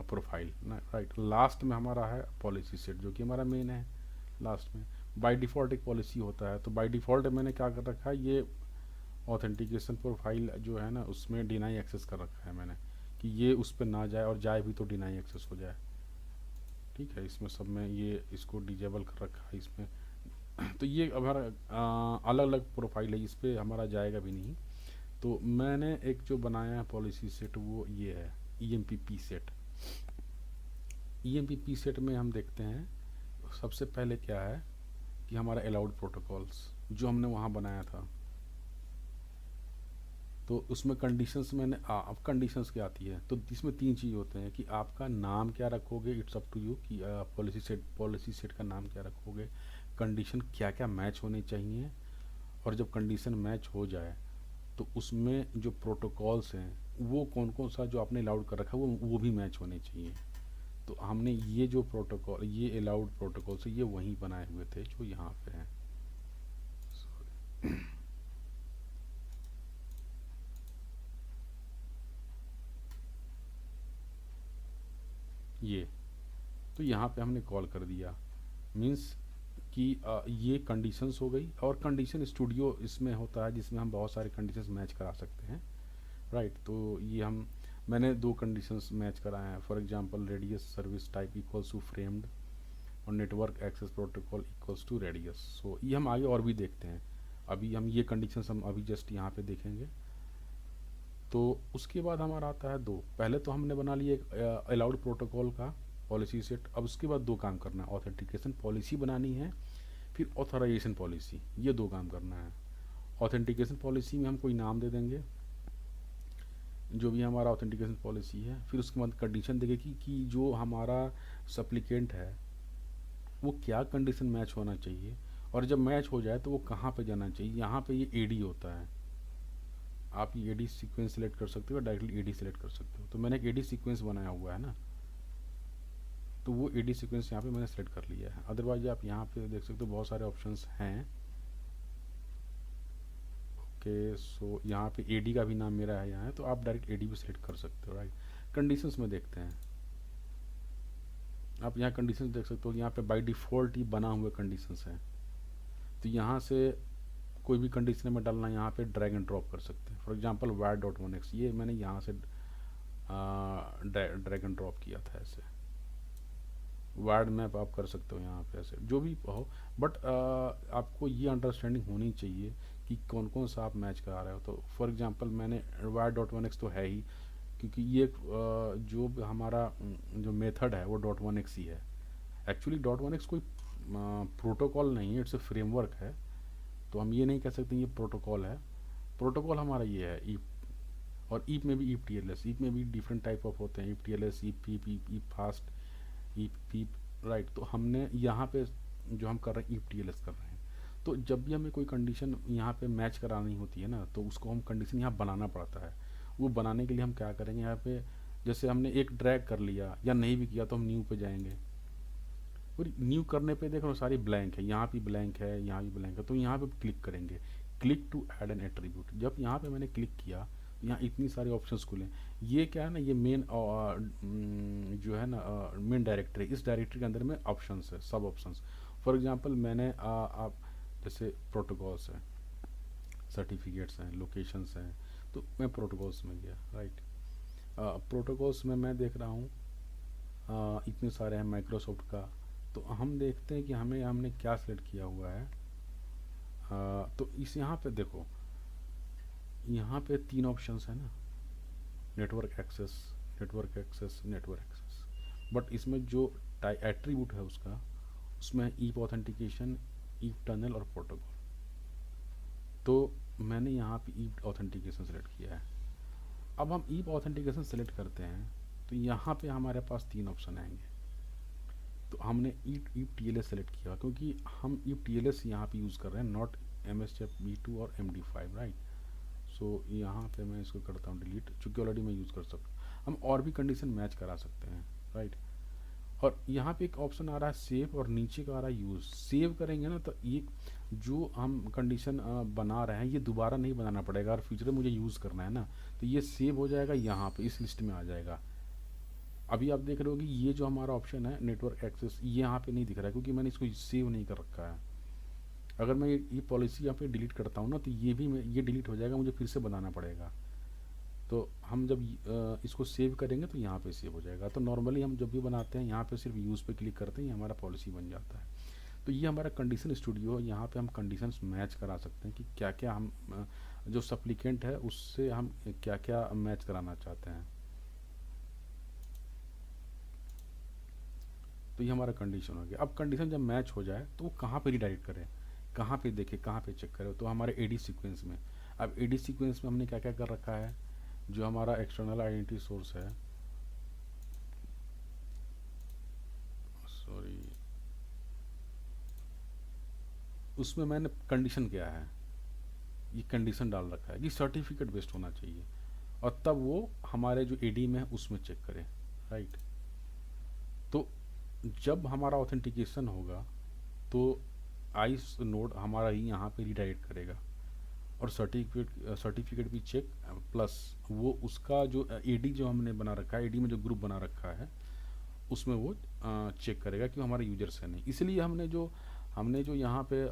प्रोफाइल ना, राइट। लास्ट में हमारा है पॉलिसी सेट, जो कि हमारा मेन है। लास्ट में बाय डिफ़ॉल्ट एक पॉलिसी होता है, तो बाय डिफ़ॉल्ट मैंने क्या कर रखा है, ये ऑथेंटिकेशन प्रोफाइल जो है ना उसमें डिनाई एक्सेस कर रखा है मैंने, कि ये उस पर ना जाए, और जाए भी तो डिनाई एक्सेस हो जाए, ठीक है। इसमें सब में ये इसको डिजेबल कर रखा है इसमें। तो ये हमारा अलग अलग प्रोफाइल है, इस पर हमारा जाएगा भी नहीं। तो मैंने एक जो बनाया है पॉलिसी सेट वो ये है EMPP सेट। EMPP सेट में हम देखते हैं सबसे पहले क्या है कि हमारा अलाउड प्रोटोकॉल्स जो हमने वहाँ बनाया था, तो उसमें कंडीशंस मैंने अब कंडीशंस क्या आती है, तो इसमें 3 चीज़ होते हैं कि आपका नाम क्या रखोगे, इट्स अप टू यू कि पॉलिसी सेट का नाम क्या रखोगे, कंडीशन क्या क्या मैच होने चाहिए, और जब कंडीशन मैच हो जाए तो उसमें जो प्रोटोकॉल्स हैं वो कौन कौन सा जो आपने अलाउड कर रखा है वो भी मैच होने चाहिए। तो हमने ये जो प्रोटोकॉल, ये अलाउड प्रोटोकॉल से ये वहीं बनाए हुए थे जो यहाँ पे हैं। ये तो यहाँ पे हमने कॉल कर दिया, मीन्स कि ये कंडीशंस हो गई। और कंडीशन स्टूडियो इसमें होता है जिसमें हम बहुत सारे कंडीशंस मैच करा सकते हैं, राइट। तो ये मैंने 2 कंडीशंस मैच कराए हैं। For example radius service type equals to framed, और network access protocol equals to radius. So ये हम आगे और भी देखते हैं, अभी हम ये कंडीशंस हम अभी जस्ट यहाँ पे देखेंगे। तो उसके बाद हमारा आता है 2, पहले तो हमने बना लिया एक अलाउड प्रोटोकॉल का पॉलिसी सेट। अब उसके बाद 2 काम करना है, ऑथेंटिकेशन पॉलिसी बनानी है, फिर ऑथराइजेशन पॉलिसी, ये 2 काम करना है। ऑथेंटिकेशन पॉलिसी में हम कोई नाम दे देंगे जो भी हमारा ऑथेंटिकेशन पॉलिसी है, फिर उसके बाद कंडीशन देगी कि जो हमारा सप्लीकेंट है वो क्या कंडीशन मैच होना चाहिए, और जब मैच हो जाए तो वो कहाँ पे जाना चाहिए। यहाँ पे ये AD होता है, आप ये AD सीक्वेंस सेलेक्ट कर सकते हो, डायरेक्टली AD सेलेक्ट कर सकते हो। तो मैंने एक AD सीक्वेंस बनाया हुआ है ना, तो वो AD सीक्वेंस यहाँ पे मैंने सेलेक्ट कर लिया है। अदरवाइज आप यहाँ पे देख सकते हो बहुत सारे ऑप्शंस हैं। ओके, सो यहाँ पे AD का भी नाम मेरा है यहाँ है, तो आप डायरेक्ट AD भी सेलेक्ट कर सकते हो, राइट। कंडीशंस में देखते हैं, आप यहाँ कंडीशंस देख सकते हो, यहाँ पे बाय डिफ़ॉल्ट ही बना हुए कंडीशंस हैं। तो यहाँ से कोई भी कंडीशन में डालना, यहाँ पे ड्रैग एंड ड्रॉप कर सकते हैं। फॉर एग्जांपल var.1x, ये मैंने यहाँ से ड्रैग एंड ड्रॉप किया था ऐसे। वार्ड मैप आप कर सकते हो यहाँ पे ऐसे, जो भी हो, बट आपको ये अंडरस्टैंडिंग होनी चाहिए कि कौन कौन सा आप मैच करा रहे हो। तो फॉर एग्जांपल मैंने var.1x तो है ही, क्योंकि ये जो हमारा जो मेथड है वो .1x ही है। एक्चुअली .1x कोई प्रोटोकॉल नहीं है, इट्स ए फ्रेमवर्क है। तो हम ये नहीं कह सकते ये प्रोटोकॉल है। प्रोटोकॉल हमारा ये है ईप, और ईप में भी ईप टीएलएस, ईप में भी डिफरेंट टाइप ऑफ होते हैं, ईप टीएलएस, ईप पीप, ईप फास्ट, ईप पीप, राइट। तो हमने यहाँ पे जो हम कर रहे हैं ईप टीएलएस कर रहे हैं। तो जब भी हमें कोई कंडीशन यहाँ पे मैच करानी होती है ना, तो उसको हम कंडीशन यहाँ बनाना पड़ता है। वो बनाने के लिए हम क्या करेंगे, यहाँ पे जैसे हमने एक ड्रैग कर लिया या नहीं भी किया तो हम न्यू पे जाएंगे, और न्यू करने पे देख लो सारी ब्लैंक है, यहाँ भी ब्लैंक है, यहाँ भी ब्लैंक है, तो यहाँ पे क्लिक करेंगे, click to add an attribute. जब यहाँ पे मैंने क्लिक किया तो यहाँ इतनी सारे ऑप्शंस खुले। ये क्या है ना, ये मेन जो है ना मेन डायरेक्टरी, इस डायरेक्टरी के अंदर में ऑप्शंस है, सब ऑप्शंस। फॉर एग्जांपल मैंने आप जैसे प्रोटोकॉल्स हैं, सर्टिफिकेट्स हैं, लोकेशंस हैं, तो मैं प्रोटोकॉल्स में गया, राइट। प्रोटोकॉल्स में मैं देख रहा हूँ इतने सारे हैं माइक्रोसॉफ्ट का। तो हम देखते हैं कि हमने क्या सिलेक्ट किया हुआ है। तो इस यहाँ पे देखो, यहाँ पे 3 ऑप्शंस है ना, network access, network access, network access. But इसमें जो एट्रीब्यूट है उसका, उसमें ईप ऑथेंटिकेशन, ईप टनल और प्रोटोकॉल। तो मैंने यहाँ पे ईप ऑथेंटिकेशन सेलेक्ट किया है। अब हम ईप ऑथेंटिकेशन सेलेक्ट करते हैं तो यहाँ पे हमारे पास 3 ऑप्शन आएंगे। तो हमने ईप टीएलएस सेलेक्ट किया क्योंकि हम ईप टीएलएस यहाँ पे यूज़ कर रहे हैं, नॉट MSJF-v2 और MD5, राइट। सो यहाँ पे मैं इसको करता हूँ डिलीट, चूँकि ऑलरेडी मैं यूज़ कर सकता हूँ। हम और भी कंडीशन मैच करा सकते हैं, राइट। और यहाँ पे एक ऑप्शन आ रहा है सेव, और नीचे का आ रहा है यूज़। सेव करेंगे ना तो ये जो हम कंडीशन बना रहे हैं ये दोबारा नहीं बनाना पड़ेगा, और फ्यूचर में मुझे यूज़ करना है ना, तो ये सेव हो जाएगा, यहाँ पे इस लिस्ट में आ जाएगा। अभी आप देख रहे हो कि ये जो हमारा ऑप्शन है नेटवर्क एक्सेस, ये यहाँ पे नहीं दिख रहा है क्योंकि मैंने इसको सेव नहीं कर रखा है। अगर मैं ये पॉलिसी यहाँ पे डिलीट करता हूँ ना, तो ये डिलीट हो जाएगा, मुझे फिर से बनाना पड़ेगा। तो हम जब इसको सेव करेंगे तो यहाँ पे सेव हो जाएगा। तो नॉर्मली हम जब भी बनाते हैं यहाँ पे सिर्फ यूज़ पे क्लिक करते हैं, ये हमारा पॉलिसी बन जाता है। तो ये हमारा कंडीशन स्टूडियो है, यहाँ पे हम कंडीशंस मैच करा सकते हैं कि क्या क्या हम जो सप्लीकेंट है उससे हम क्या क्या मैच कराना चाहते हैं। तो ये हमारा कंडीशन हो गया। अब कंडीशन जब मैच हो जाए तो वो कहाँ पे रिडायरेक्ट करें, कहाँ पे देखें, कहाँ पे चेक करें, तो हमारे एडी सीक्वेंस में। अब एडी सीक्वेंस में हमने क्या क्या कर रखा है, जो हमारा एक्सटर्नल आइडेंटिटी सोर्स है, सॉरी, उसमें मैंने कंडीशन क्या है, ये कंडीशन डाल रखा है कि सर्टिफिकेट बेस्ड होना चाहिए, और तब वो हमारे जो एडी में है उसमें चेक करें, राइट। तो जब हमारा ऑथेंटिकेशन होगा तो आइस नोड हमारा ही यहाँ पे रिडायरेक्ट करेगा, और सर्टिफिकेट भी चेक, प्लस वो उसका जो एडी जो हमने बना रखा है, एडी में जो ग्रुप बना रखा है उसमें वो चेक करेगा कि हमारा यूजर्स है नहीं। इसलिए हमने जो यहाँ पे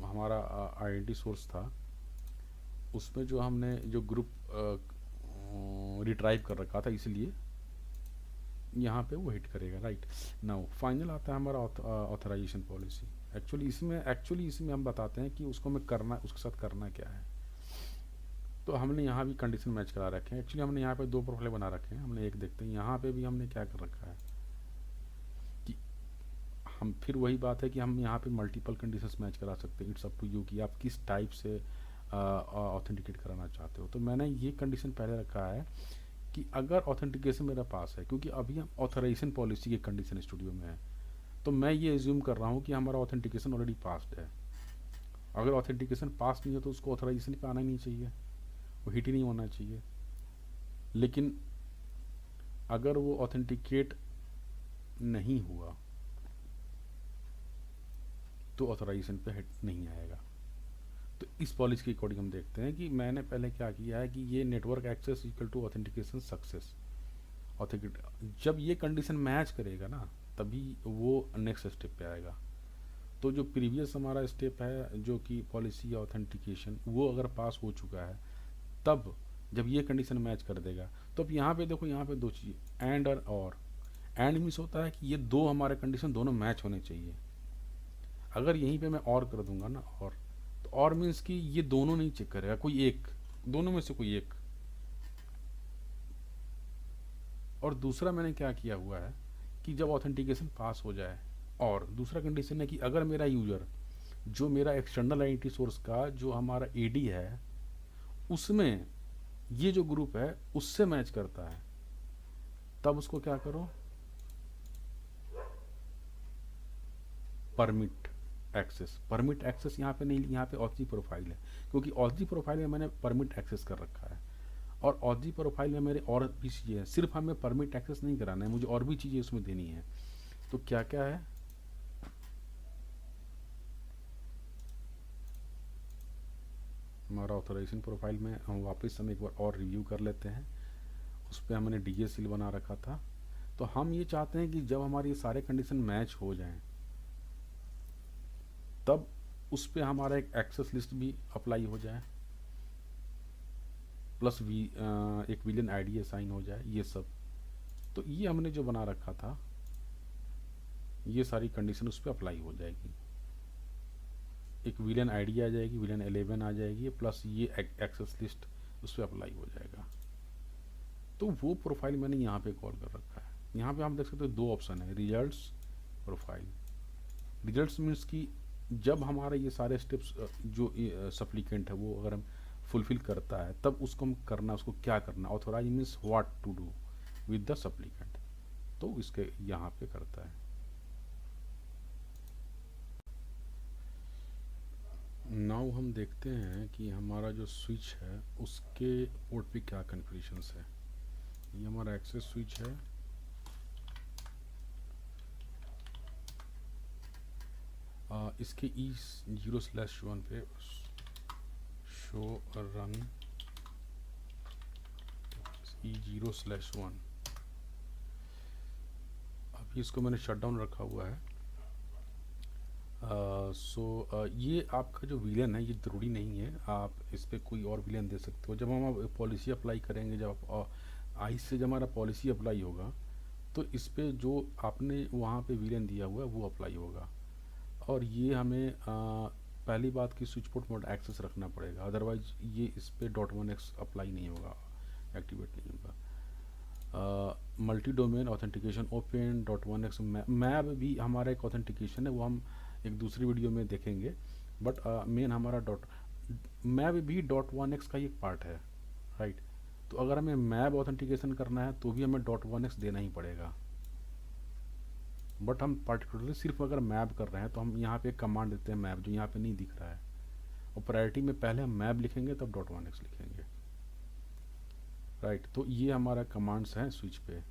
हमारा आइडेंटिटी सोर्स था उसमें जो हमने जो ग्रुप रिट्राइव कर रखा था, इसलिए यहाँ पे वो हिट करेगा, राइट। नाउ फाइनल आता है हमारा ऑथराइजेशन पॉलिसी। एक्चुअली इसमें हम बताते हैं कि उसको उसके साथ करना क्या है। तो हमने यहाँ भी कंडीशन मैच करा रखे हैं। एक्चुअली हमने यहाँ पे 2 प्रोफाइल बना रखे हैं, हमने एक देखते हैं यहाँ पे भी हमने क्या कर रखा है कि हम फिर वही बात है कि हम यहाँ पे मल्टीपल कंडीशंस मैच करा सकते हैं। इट्स अप टू यू कि आप किस टाइप से ऑथेंटिकेट कराना चाहते हो। तो मैंने ये कंडीशन पहले रखा है कि अगर ऑथेंटिकेशन मेरा पास है, क्योंकि अभी हम ऑथराइजेशन पॉलिसी के कंडीशन स्टूडियो में है, तो मैं ये एज्यूम कर रहा हूँ कि हमारा ऑथेंटिकेशन ऑलरेडी पास्ड है। अगर ऑथेंटिकेशन पास नहीं है तो उसको ऑथराइजेशन पे आना ही नहीं चाहिए, वो हिट ही नहीं होना चाहिए। लेकिन अगर वो ऑथेंटिकेट नहीं हुआ तो ऑथराइजेशन पे हिट नहीं आएगा। तो इस पॉलिसी के अकॉर्डिंग हम देखते हैं कि मैंने पहले क्या किया है कि ये network access equal to authentication success, जब ये कंडीशन मैच करेगा ना तभी वो नेक्स्ट स्टेप पे आएगा। तो जो प्रीवियस हमारा स्टेप है जो कि पॉलिसी ऑथेंटिकेशन, वो अगर पास हो चुका है, तब जब ये कंडीशन मैच कर देगा तो अब यहाँ पे देखो, यहाँ पे 2 चीज़, एंड और एंड मीन्स होता है कि ये 2 हमारे कंडीशन दोनों मैच होने चाहिए। अगर यहीं पे मैं और कर दूंगा ना, और मीन्स कि ये दोनों नहीं चेक करेगा, कोई एक, दोनों में से कोई एक। और दूसरा मैंने क्या किया हुआ है कि जब ऑथेंटिकेशन पास हो जाए और दूसरा कंडीशन है कि अगर मेरा यूज़र जो मेरा एक्सटर्नल आईडेंटिटी सोर्स का जो हमारा एडी है उसमें ये जो ग्रुप है उससे मैच करता है, तब उसको क्या करो, परमिट एक्सेस। परमिट एक्सेस यहाँ पे नहीं, यहाँ पे ऑथरी प्रोफाइल है, क्योंकि ऑथरी प्रोफाइल में मैंने परमिट एक्सेस कर रखा है और ऑथरी प्रोफाइल में मेरे और भी चीज़ें हैं। सिर्फ हमें परमिट एक्सेस नहीं कराना है, मुझे और भी चीज़ें उसमें देनी है। तो क्या क्या है, हमारा ऑथराइजेशन प्रोफाइल में हम वापस एक बार और रिव्यू कर लेते हैं। उस पर हमने डीजे सील बना रखा था। तो हम ये चाहते हैं कि जब हमारे ये सारे कंडीशन मैच हो जाएं तब उस पर हमारा एक एक्सेस लिस्ट भी अप्लाई हो जाए, प्लस एक विलियन आईडी असाइन हो जाए, ये सब। तो ये हमने जो बना रखा था ये सारी कंडीशन उस पर अप्लाई हो जाएगी। एक विलियन आईडी आ जाएगी, विलियन 11 आ जाएगी, प्लस ये एक्सेस लिस्ट उस पर अप्लाई हो जाएगा। तो वो प्रोफाइल मैंने यहाँ पे कॉल कर रखा है। यहाँ पे हम देख सकते हो दो ऑप्शन है, रिजल्ट्स, प्रोफाइल। रिजल्ट्स मीन्स कि जब हमारा ये सारे स्टेप्स जो सप्लीकेंट है वो अगर हम फुलफिल करता है तब उसको हम करना, उसको क्या करना, authorize means what to do with the supplicant, तो इसके यहाँ पे करता है। नाउ हम देखते हैं कि हमारा जो स्विच है उसके पोर्ट पे क्या कन्फिगरेशंस है। ये हमारा एक्सेस स्विच है, इसके E0/1 पे शो रन E0/1। अभी इसको मैंने शट डाउन रखा हुआ है। ये आपका जो विलियन है ये ज़रूरी नहीं है, आप इस पर कोई और विलियन दे सकते हो। जब हम पॉलिसी अप्लाई करेंगे, जब आइस से जब हमारा पॉलिसी अप्लाई होगा तो इस पर जो आपने वहाँ पे विलियन दिया हुआ है वो अप्लाई होगा। और ये हमें पहली बात की स्विच पोर्ट मोड एक्सेस रखना पड़ेगा, अदरवाइज ये इस पर .1x अप्लाई नहीं होगा, एक्टिवेट नहीं होगा। Multi domain authentication open .1x map भी हमारा एक ऑथेंटिकेशन है, वो हम एक दूसरी वीडियो में देखेंगे। बट मेन हमारा मैप भी .1x का ही एक पार्ट है, राइट। तो अगर हमें मैप ऑथेंटिकेशन करना है तो भी हमें .1x देना ही पड़ेगा। बट हम पर्टिकुलरली सिर्फ अगर मैप कर रहे हैं तो हम यहाँ पे एक कमांड देते हैं मैप, जो यहाँ पे नहीं दिख रहा है, और प्रायोरिटी में पहले हम मैप लिखेंगे तब .1x लिखेंगे, राइट। तो ये हमारा कमांड्स हैं स्विच पे।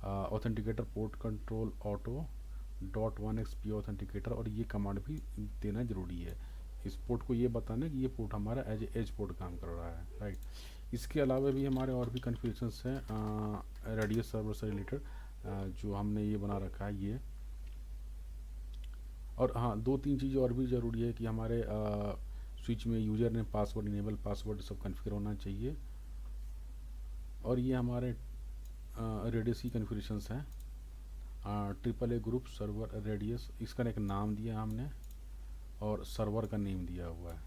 Authenticator port control auto .1x P authenticator, और ये कमांड भी देना जरूरी है इस पोर्ट को ये बताना कि ये पोर्ट हमारा एज पोर्ट काम कर रहा है, राइट। इसके अलावा भी हमारे और भी कन्फिगरेशंस हैं रेडियस सर्वर से रिलेटेड, जो हमने ये बना रखा है ये। और हाँ, 2-3 चीज़ें और भी ज़रूरी है कि हमारे स्विच में यूज़र ने पासवर्ड, इनेबल पासवर्ड सब कन्फिगर होना चाहिए। और ये हमारे रेडियस की कन्फिगरेशंस हैं। AAA ग्रुप सर्वर रेडियस, इसका एक नाम दिया हमने और सर्वर का नेम दिया हुआ है।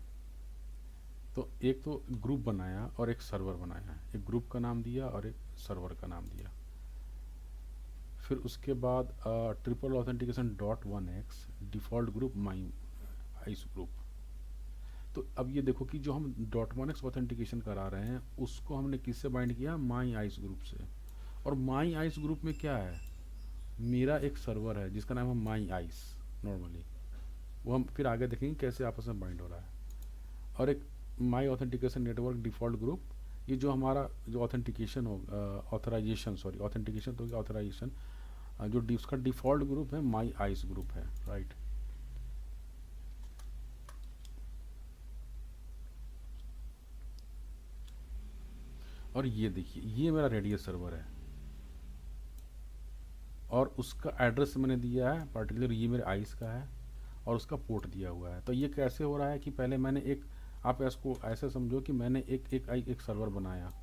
तो एक तो ग्रुप बनाया और एक सर्वर बनाया, एक ग्रुप का नाम दिया और एक सर्वर का नाम दिया। फिर उसके बाद triple authentication .1x default group my ice group. तो अब ये देखो कि जो हम .1x ऑथेंटिकेशन करा रहे हैं उसको हमने किससे बाइंड किया, माई आइस ग्रुप से। और माई आइस ग्रुप में क्या है, मेरा एक सर्वर है जिसका नाम है माई आइस नॉर्मली, वो हम फिर आगे देखेंगे कैसे आपस में बाइंड हो रहा है। और एक माई ऑथेंटिकेशन नेटवर्क डिफ़ॉल्ट ग्रुप, ये जो हमारा जो ऑथेंटिकेशन हो ऑथराइजेशन, सॉरी ऑथेंटिकेशन तो क्या ऑथराइजेशन, जो उसका डिफ़ॉल्ट ग्रुप है माई आइस ग्रुप है, राइट। और ये देखिए ये मेरा रेडियस सर्वर है और उसका एड्रेस मैंने दिया है पर्टिकुलर, ये मेरे आइस का है और उसका पोर्ट दिया हुआ है। तो ये कैसे हो रहा है कि पहले मैंने एक, आप इसको ऐसे समझो कि मैंने एक सर्वर बनाया,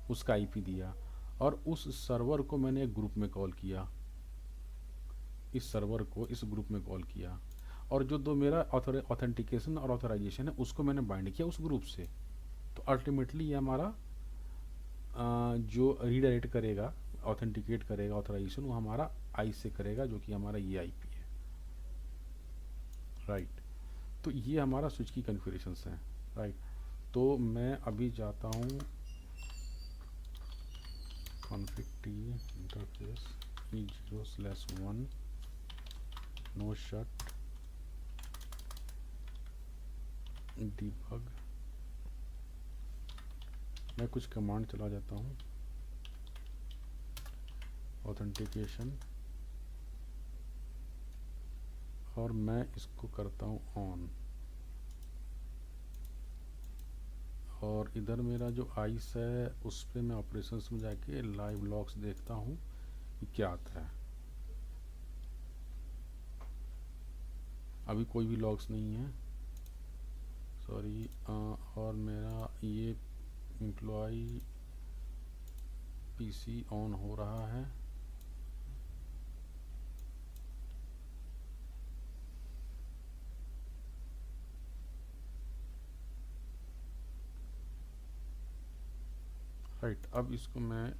उसका आईपी दिया और उस सर्वर को मैंने एक ग्रुप में कॉल किया, इस सर्वर को इस ग्रुप में कॉल किया, और जो दो मेरा ऑथेंटिकेशन और ऑथराइजेशन है उसको मैंने बाइंड किया उस ग्रुप से। तो अल्टीमेटली ये हमारा जो रीडायरेक्ट करेगा, ऑथेंटिकेट करेगा ऑथराइजेशन, वो हमारा आईस से करेगा, जो कि हमारा ये आईपी है। राइट। तो ये हमारा स्विच की कन्फिगरेशंस हैं, राइट। तो मैं अभी जाता हूँ config t interface e0/1 no shut debug, मैं कुछ कमांड चला जाता हूँ, ऑथेंटिकेशन, और मैं इसको करता हूँ ऑन। और इधर मेरा जो आइस है उस पर मैं ऑपरेशंस में जाके लाइव लॉग्स देखता हूँ कि क्या आता है। अभी कोई भी लॉग्स नहीं है, सॉरी। और मेरा ये एम्प्लॉय पीसी ऑन हो रहा है। राइट, अब इसको मैं,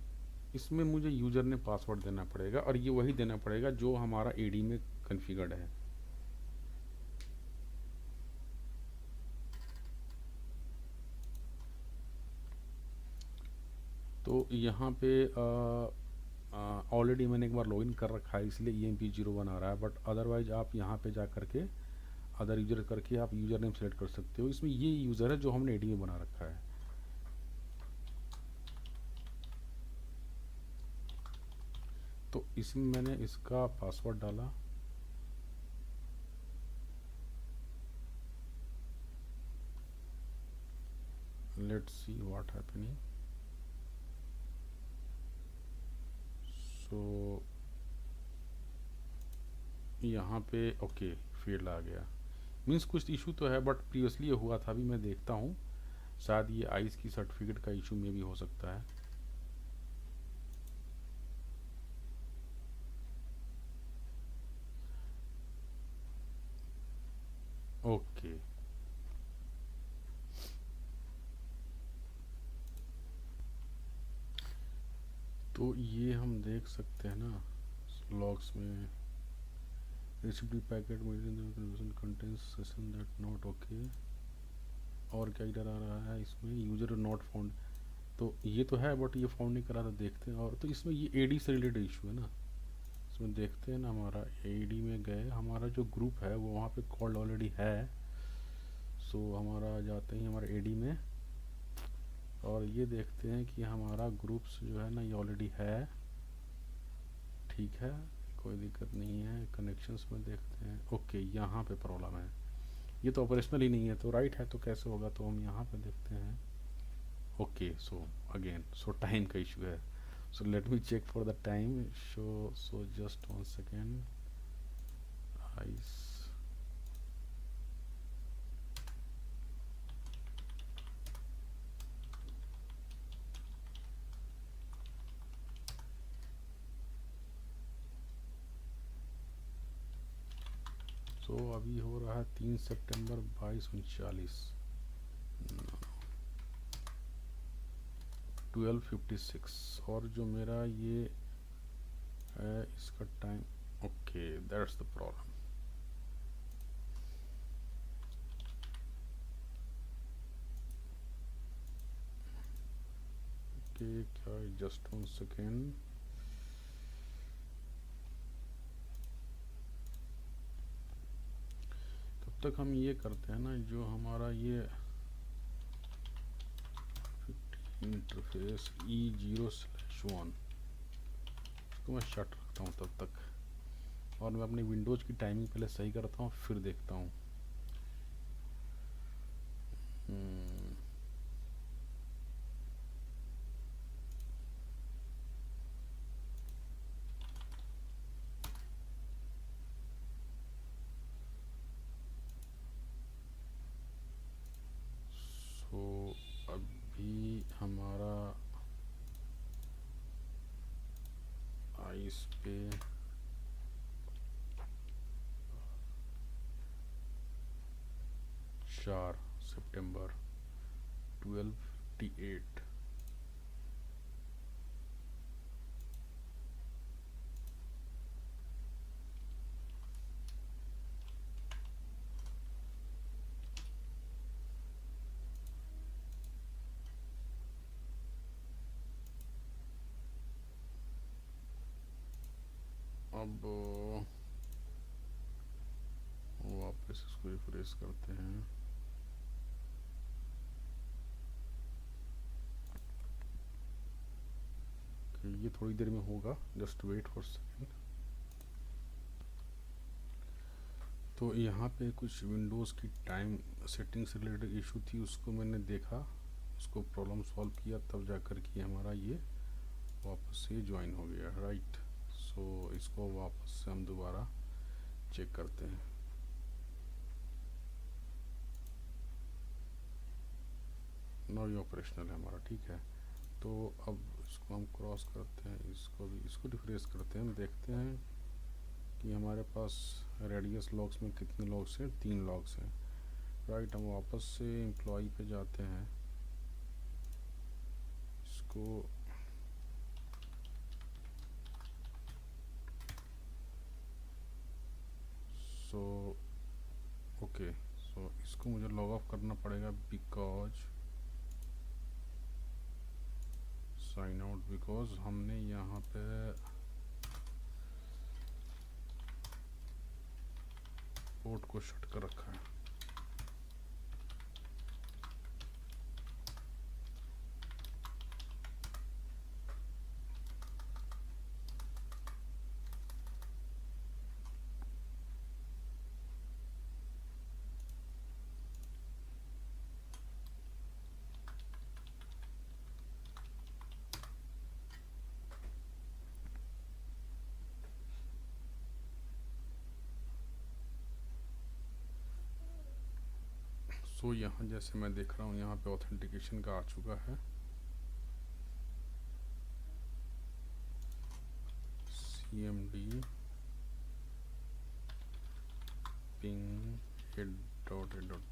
इसमें मुझे यूज़र ने पासवर्ड देना पड़ेगा और ये वही देना पड़ेगा जो हमारा एडी में कॉन्फ़िगर्ड है। तो यहाँ पे ऑलरेडी मैंने एक बार लॉगिन कर रखा है इसलिए EMP01 आ रहा है, बट अदरवाइज आप यहाँ पे जा करके अदर यूज़र करके आप यूज़र नेम सेलेक्ट कर सकते हो। इसमें ये यूज़र है जो हमने एडी में बना रखा है। तो इसमें मैंने इसका पासवर्ड डाला, लेट्स सी व्हाट हैपनिंग। सो यहाँ पे ओके फील्ड आ गया, मीन्स कुछ इशू तो है, बट प्रीवियसली ये हुआ था। अभी मैं देखता हूँ, शायद ये आइस की सर्टिफिकेट का इशू में भी हो सकता है। ओके, तो ये हम देख सकते हैं ना लॉग्स में, recipe packet contains session that not okay. और क्या इधर आ रहा है इसमें, यूजर नॉट फाउंड, तो ये तो है बट ये फाउंड नहीं करा था, देखते हैं। और तो इसमें ये एडी से रिलेटेड इशू है ना, इसमें देखते हैं ना। हमारा एडी में गए, हमारा जो ग्रुप है वो वहाँ पे कॉल्ड ऑलरेडी है। सो हमारा जाते हैं हमारे एडी में और ये देखते हैं कि हमारा ग्रुप्स जो है ना ये ऑलरेडी है, ठीक है, कोई दिक्कत नहीं है। कनेक्शंस में देखते हैं, ओके यहाँ पे प्रॉब्लम है, ये तो ऑपरेशनल ही नहीं है, तो राइट है तो कैसे होगा। तो हम यहाँ पे देखते हैं, okay. So again so time का इशू है। So let me check for the time. So just 1 second. ISE, तो अभी हो रहा है 3 सितंबर 22:39, 12:56। और जो मेरा ये है इसका time, okay that's the problem. Okay, क्या, जस्ट 1 सेकेंड। तब तक हम ये करते हैं ना, जो हमारा ये इंटरफेस E0/1 इसको मैं शट रखता हूँ तब तक, और मैं अपनी विंडोज़ की टाइमिंग पहले सही करता हूँ फिर देखता हूँ। सो अभी हमारा आइस पे 4 सितंबर 12:58। अब वापस इसको रिफ्रेश करते हैं। ये थोड़ी देर में होगा, जस्ट वेट फॉर सेकेंड। तो यहाँ पे कुछ विंडोज़ की टाइम सेटिंग से रिलेटेड इशू थी, उसको मैंने देखा, उसको प्रॉब्लम सॉल्व किया, तब जाकर के हमारा ये वापस से ज्वाइन हो गया, राइट। सो इसको वापस से हम दोबारा चेक करते हैं। नाउ ये ऑपरेशनल है हमारा, ठीक है। तो अब इसको हम क्रॉस करते हैं, इसको भी, इसको रिफ्रेश करते हैं, देखते हैं कि हमारे पास रेडियस लॉग्स में कितने लॉग्स हैं, 3 लॉग्स हैं, राइट। हम वापस से एम्प्लॉय पे जाते हैं, इसको ओके, सो इसको मुझे लॉग ऑफ करना पड़ेगा बिकॉज साइन आउट, बिकॉज हमने यहाँ पे पोर्ट को शट कर रखा है। सो यहाँ जैसे मैं देख रहा हूँ, यहाँ पे ऑथेंटिकेशन का आ चुका है, cmd ping head dot head dot,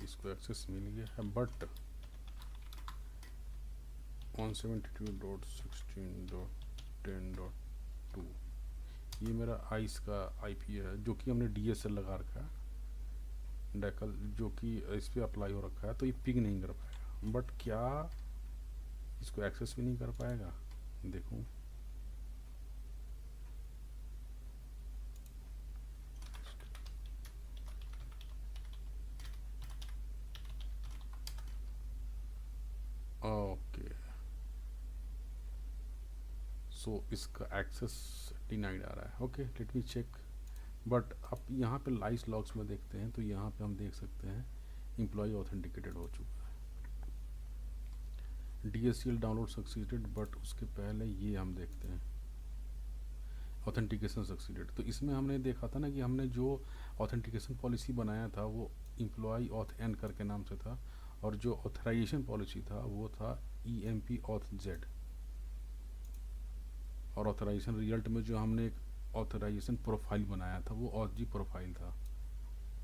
इसको एक्सेस मिल गया है, बट 172.16.10.2 ये मेरा आइस का आईपी है, जो कि हमने डीएसएल लगा रखा है, डेकल, जो कि इस पर अप्लाई हो रखा है, तो ये पिंग नहीं कर पाएगा। बट क्या इसको एक्सेस भी नहीं कर पाएगा? देखूं, ओके, सो इसका एक्सेस डिनाइड आ रहा है। Okay, let me check. But अब यहाँ पे लाइस लॉग्स में देखते हैं, तो यहाँ पे हम देख सकते हैं एम्प्लॉय ऑथेंटिकेटेड हो चुका है, डीएससीएल डाउनलोड सक्सीडेड, बट उसके पहले ये हम देखते हैं ऑथेंटिकेशन सक्सीडेड। तो इसमें हमने देखा था ना कि हमने जो ऑथेंटिकेशन पॉलिसी बनाया था वो एम्प्लॉय ऑथ एन करके नाम से था, और जो ऑथराइजेशन पॉलिसी था वो था EMP ऑथ जेड, और ऑथराइजेशन रिजल्ट में जो हमने एक ऑथराइजेशन प्रोफाइल बनाया था वो ऑथ जी प्रोफाइल था,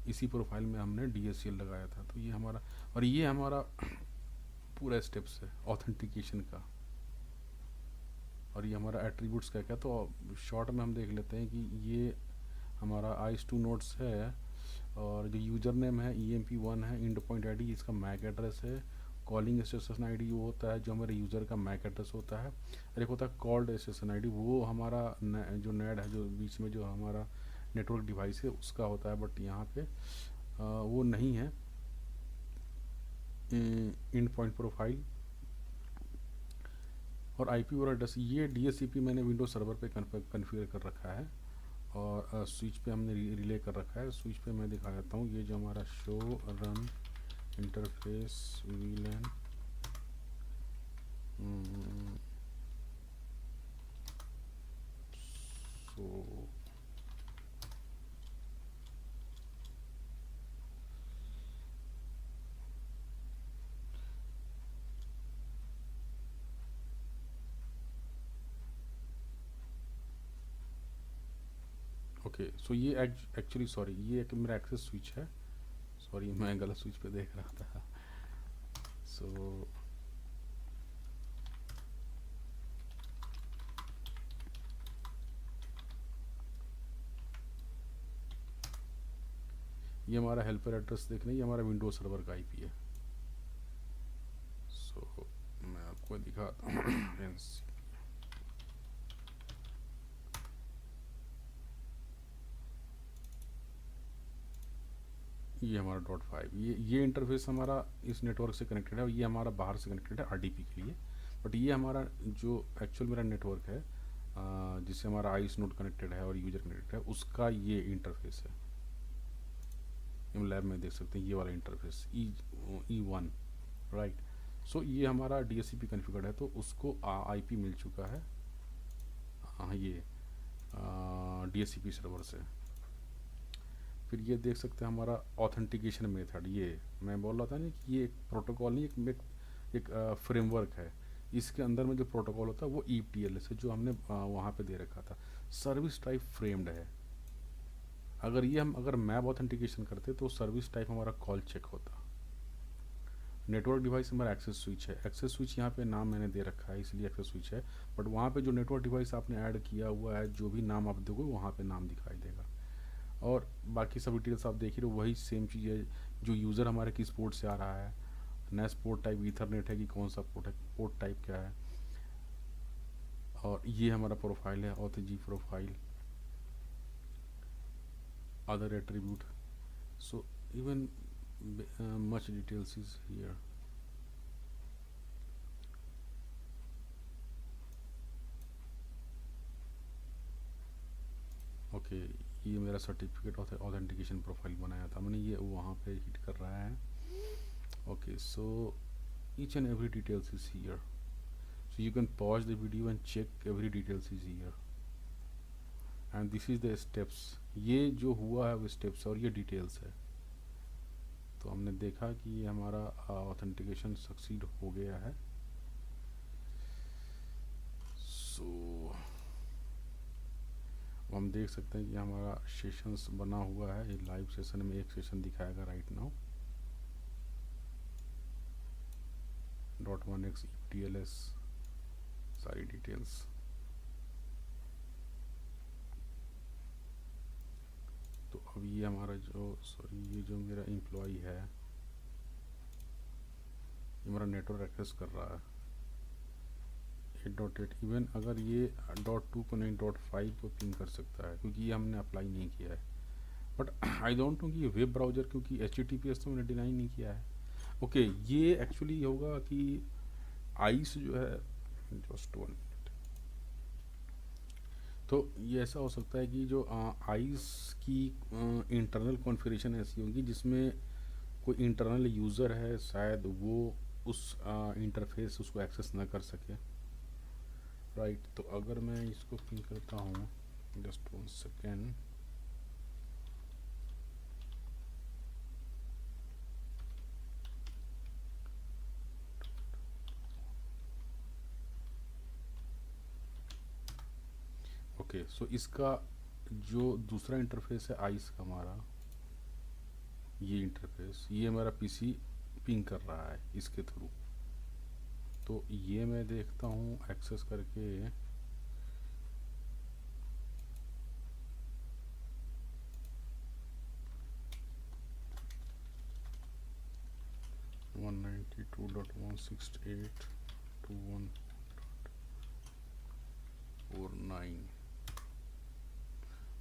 इसी प्रोफाइल में हमने DSCL लगाया था। तो ये हमारा, और ये हमारा पूरा स्टेप्स है ऑथेंटिकेशन का, और ये हमारा एट्रीब्यूट्स का क्या, तो शॉर्ट में हम देख लेते हैं कि ये हमारा IS2 नोड्स है, और जो यूज़र नेम है EMP1 है, इंड पॉइंट ID इसका मैक एड्रेस है, कॉलिंग स्टेशन ID वो होता है जो हमारे यूज़र का मैक एड्रेस होता है, और एक होता है कॉल्ड स्टेशन ID, वो हमारा जो नेट है, जो बीच में जो हमारा नेटवर्क डिवाइस है उसका होता है, बट यहाँ पे वो नहीं है इंड पॉइंट प्रोफाइल, और IP और एड्रेस। ये DHCP मैंने विंडोज सर्वर पे कन्फिगर कर रखा है, और स्विच पे हमने रिले कर रखा है। स्विच पे मैं दिखा देता हूँ, ये जो हमारा show run interface VLAN, so okay, so ये एक्चुअली सॉरी, ये एक मेरा एक्सेस स्विच है, सॉरी मैं गलत स्विच पे देख रहा था। सो ये हमारा हेल्पर एड्रेस देखना, ये हमारा विंडोज सर्वर का IP है। सो मैं आपको दिखाता हूँ। ये हमारा .5, ये इंटरफेस हमारा इस नेटवर्क से कनेक्टेड है और ये हमारा बाहर से कनेक्टेड है आरडीपी के लिए। बट ये हमारा जो एक्चुअल मेरा नेटवर्क है जिससे हमारा आइस नोड कनेक्टेड है और यूजर कनेक्टेड है, उसका ये इंटरफेस है। हम लैब में देख सकते हैं ये वाला इंटरफेस E1, राइट। सो ये हमारा DHCP कॉन्फ़िगर्ड है, तो उसको आईपी मिल चुका है ये DHCP सर्वर से। फिर ये देख सकते हैं हमारा ऑथेंटिकेशन मेथड। ये मैं बोल रहा था ना कि ये एक प्रोटोकॉल नहीं, एक फ्रेमवर्क है। इसके अंदर में जो प्रोटोकॉल होता है वो ETLS है, जो हमने वहाँ पे दे रखा था। सर्विस टाइप फ्रेम्ड है। अगर मैप ऑथेंटिकेशन करते तो सर्विस टाइप हमारा कॉल चेक होता। नेटवर्क डिवाइस हमारा एक्सेस स्विच है। एक्सेस स्विच यहाँ पे नाम मैंने दे रखा है इसलिए एक्सेस स्विच है, बट वहाँ पे जो नेटवर्क डिवाइस आपने ऐड किया हुआ है, जो भी नाम आप दोगे वहाँ पे नाम दिखाई देगा। और बाकी सब डिटेल्स आप देख रहे हो, वही सेम चीज़ है। जो यूज़र हमारे किस पोर्ट से आ रहा है, नेस पोर्ट टाइप ईथरनेट है कि कौन सा पोर्ट है, पोर्ट टाइप क्या है। और ये हमारा प्रोफाइल है, authz profile, other attribute. So even much details is here. Okay ये मेरा सर्टिफिकेट ऑथेंटिकेशन प्रोफाइल बनाया था मैंने, ये वहाँ पे हिट कर रहा है। Okay so each and every details is here, so you can pause the video and check every details is here, and this is the steps। ये जो हुआ है वो स्टेप्स और ये डिटेल्स है। तो हमने देखा कि ये हमारा ऑथेंटिकेशन सक्सीड हो गया है। सो हम देख सकते हैं कि हमारा सेशंस बना हुआ है। ये लाइव सेशन में एक सेशन दिखाएगा राइट नाउ। .1x ETLS सारी डिटेल्स। तो अब ये हमारा ये जो मेरा एम्प्लॉई है, ये मेरा नेटवर्क एक्सेस कर रहा है 8.8। इवन अगर ये .2 को नहीं .5 को पिंग कर सकता है, क्योंकि ये हमने अप्लाई नहीं किया है। बट आई डोंट नो कि ये वेब ब्राउज़र, क्योंकि HTTPS तो मैंने डिनाई नहीं किया है। ओके ये एक्चुअली होगा कि आइस जो है, जस्ट 1 मिनट। तो ये ऐसा हो सकता है कि जो आइस की इंटरनल कॉन्फ़िगरेशन ऐसी होगी जिसमें कोई इंटरनल यूज़र है, शायद वो उस इंटरफेस उसको एक्सेस ना कर सके, राइट। तो अगर मैं इसको पिंग करता हूँ, जस्ट 1 सेकेंड। ओके सो इसका जो दूसरा इंटरफेस है आइस का हमारा, ये इंटरफेस, ये हमारा पीसी पिंग कर रहा है इसके थ्रू। तो ये मैं देखता हूँ एक्सेस करके। 192.168.21.49।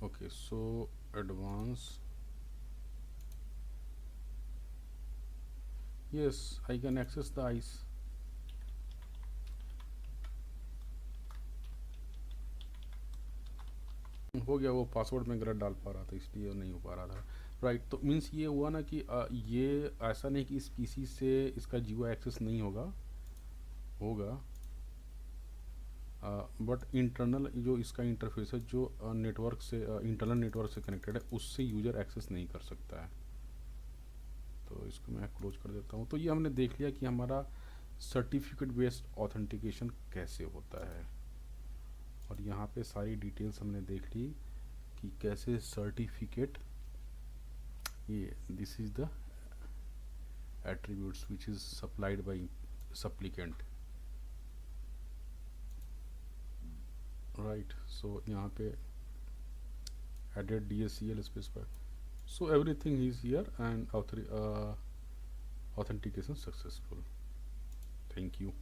okay so advanced, yes I can access the ICE। हो गया, वो पासवर्ड में गलत डाल पा रहा था इसलिए नहीं हो पा रहा था, राइट। तो मीन्स ये हुआ ना कि ये ऐसा नहीं कि इस पीसी से इसका GUI एक्सेस नहीं होगा, बट इंटरनल जो इसका इंटरफेस है, जो नेटवर्क से इंटरनल नेटवर्क से कनेक्टेड है, उससे यूज़र एक्सेस नहीं कर सकता है। तो इसको मैं क्लोज कर देता हूँ। तो ये हमने देख लिया कि हमारा सर्टिफिकेट बेस्ड ऑथेंटिकेशन कैसे होता है, और यहाँ पे सारी डिटेल्स हमने देख ली कि कैसे सर्टिफिकेट, ये this is the attributes which is supplied by supplicant, right. So यहाँ पे added DSCL specifier, so everything is here and authentication successful। Thank you।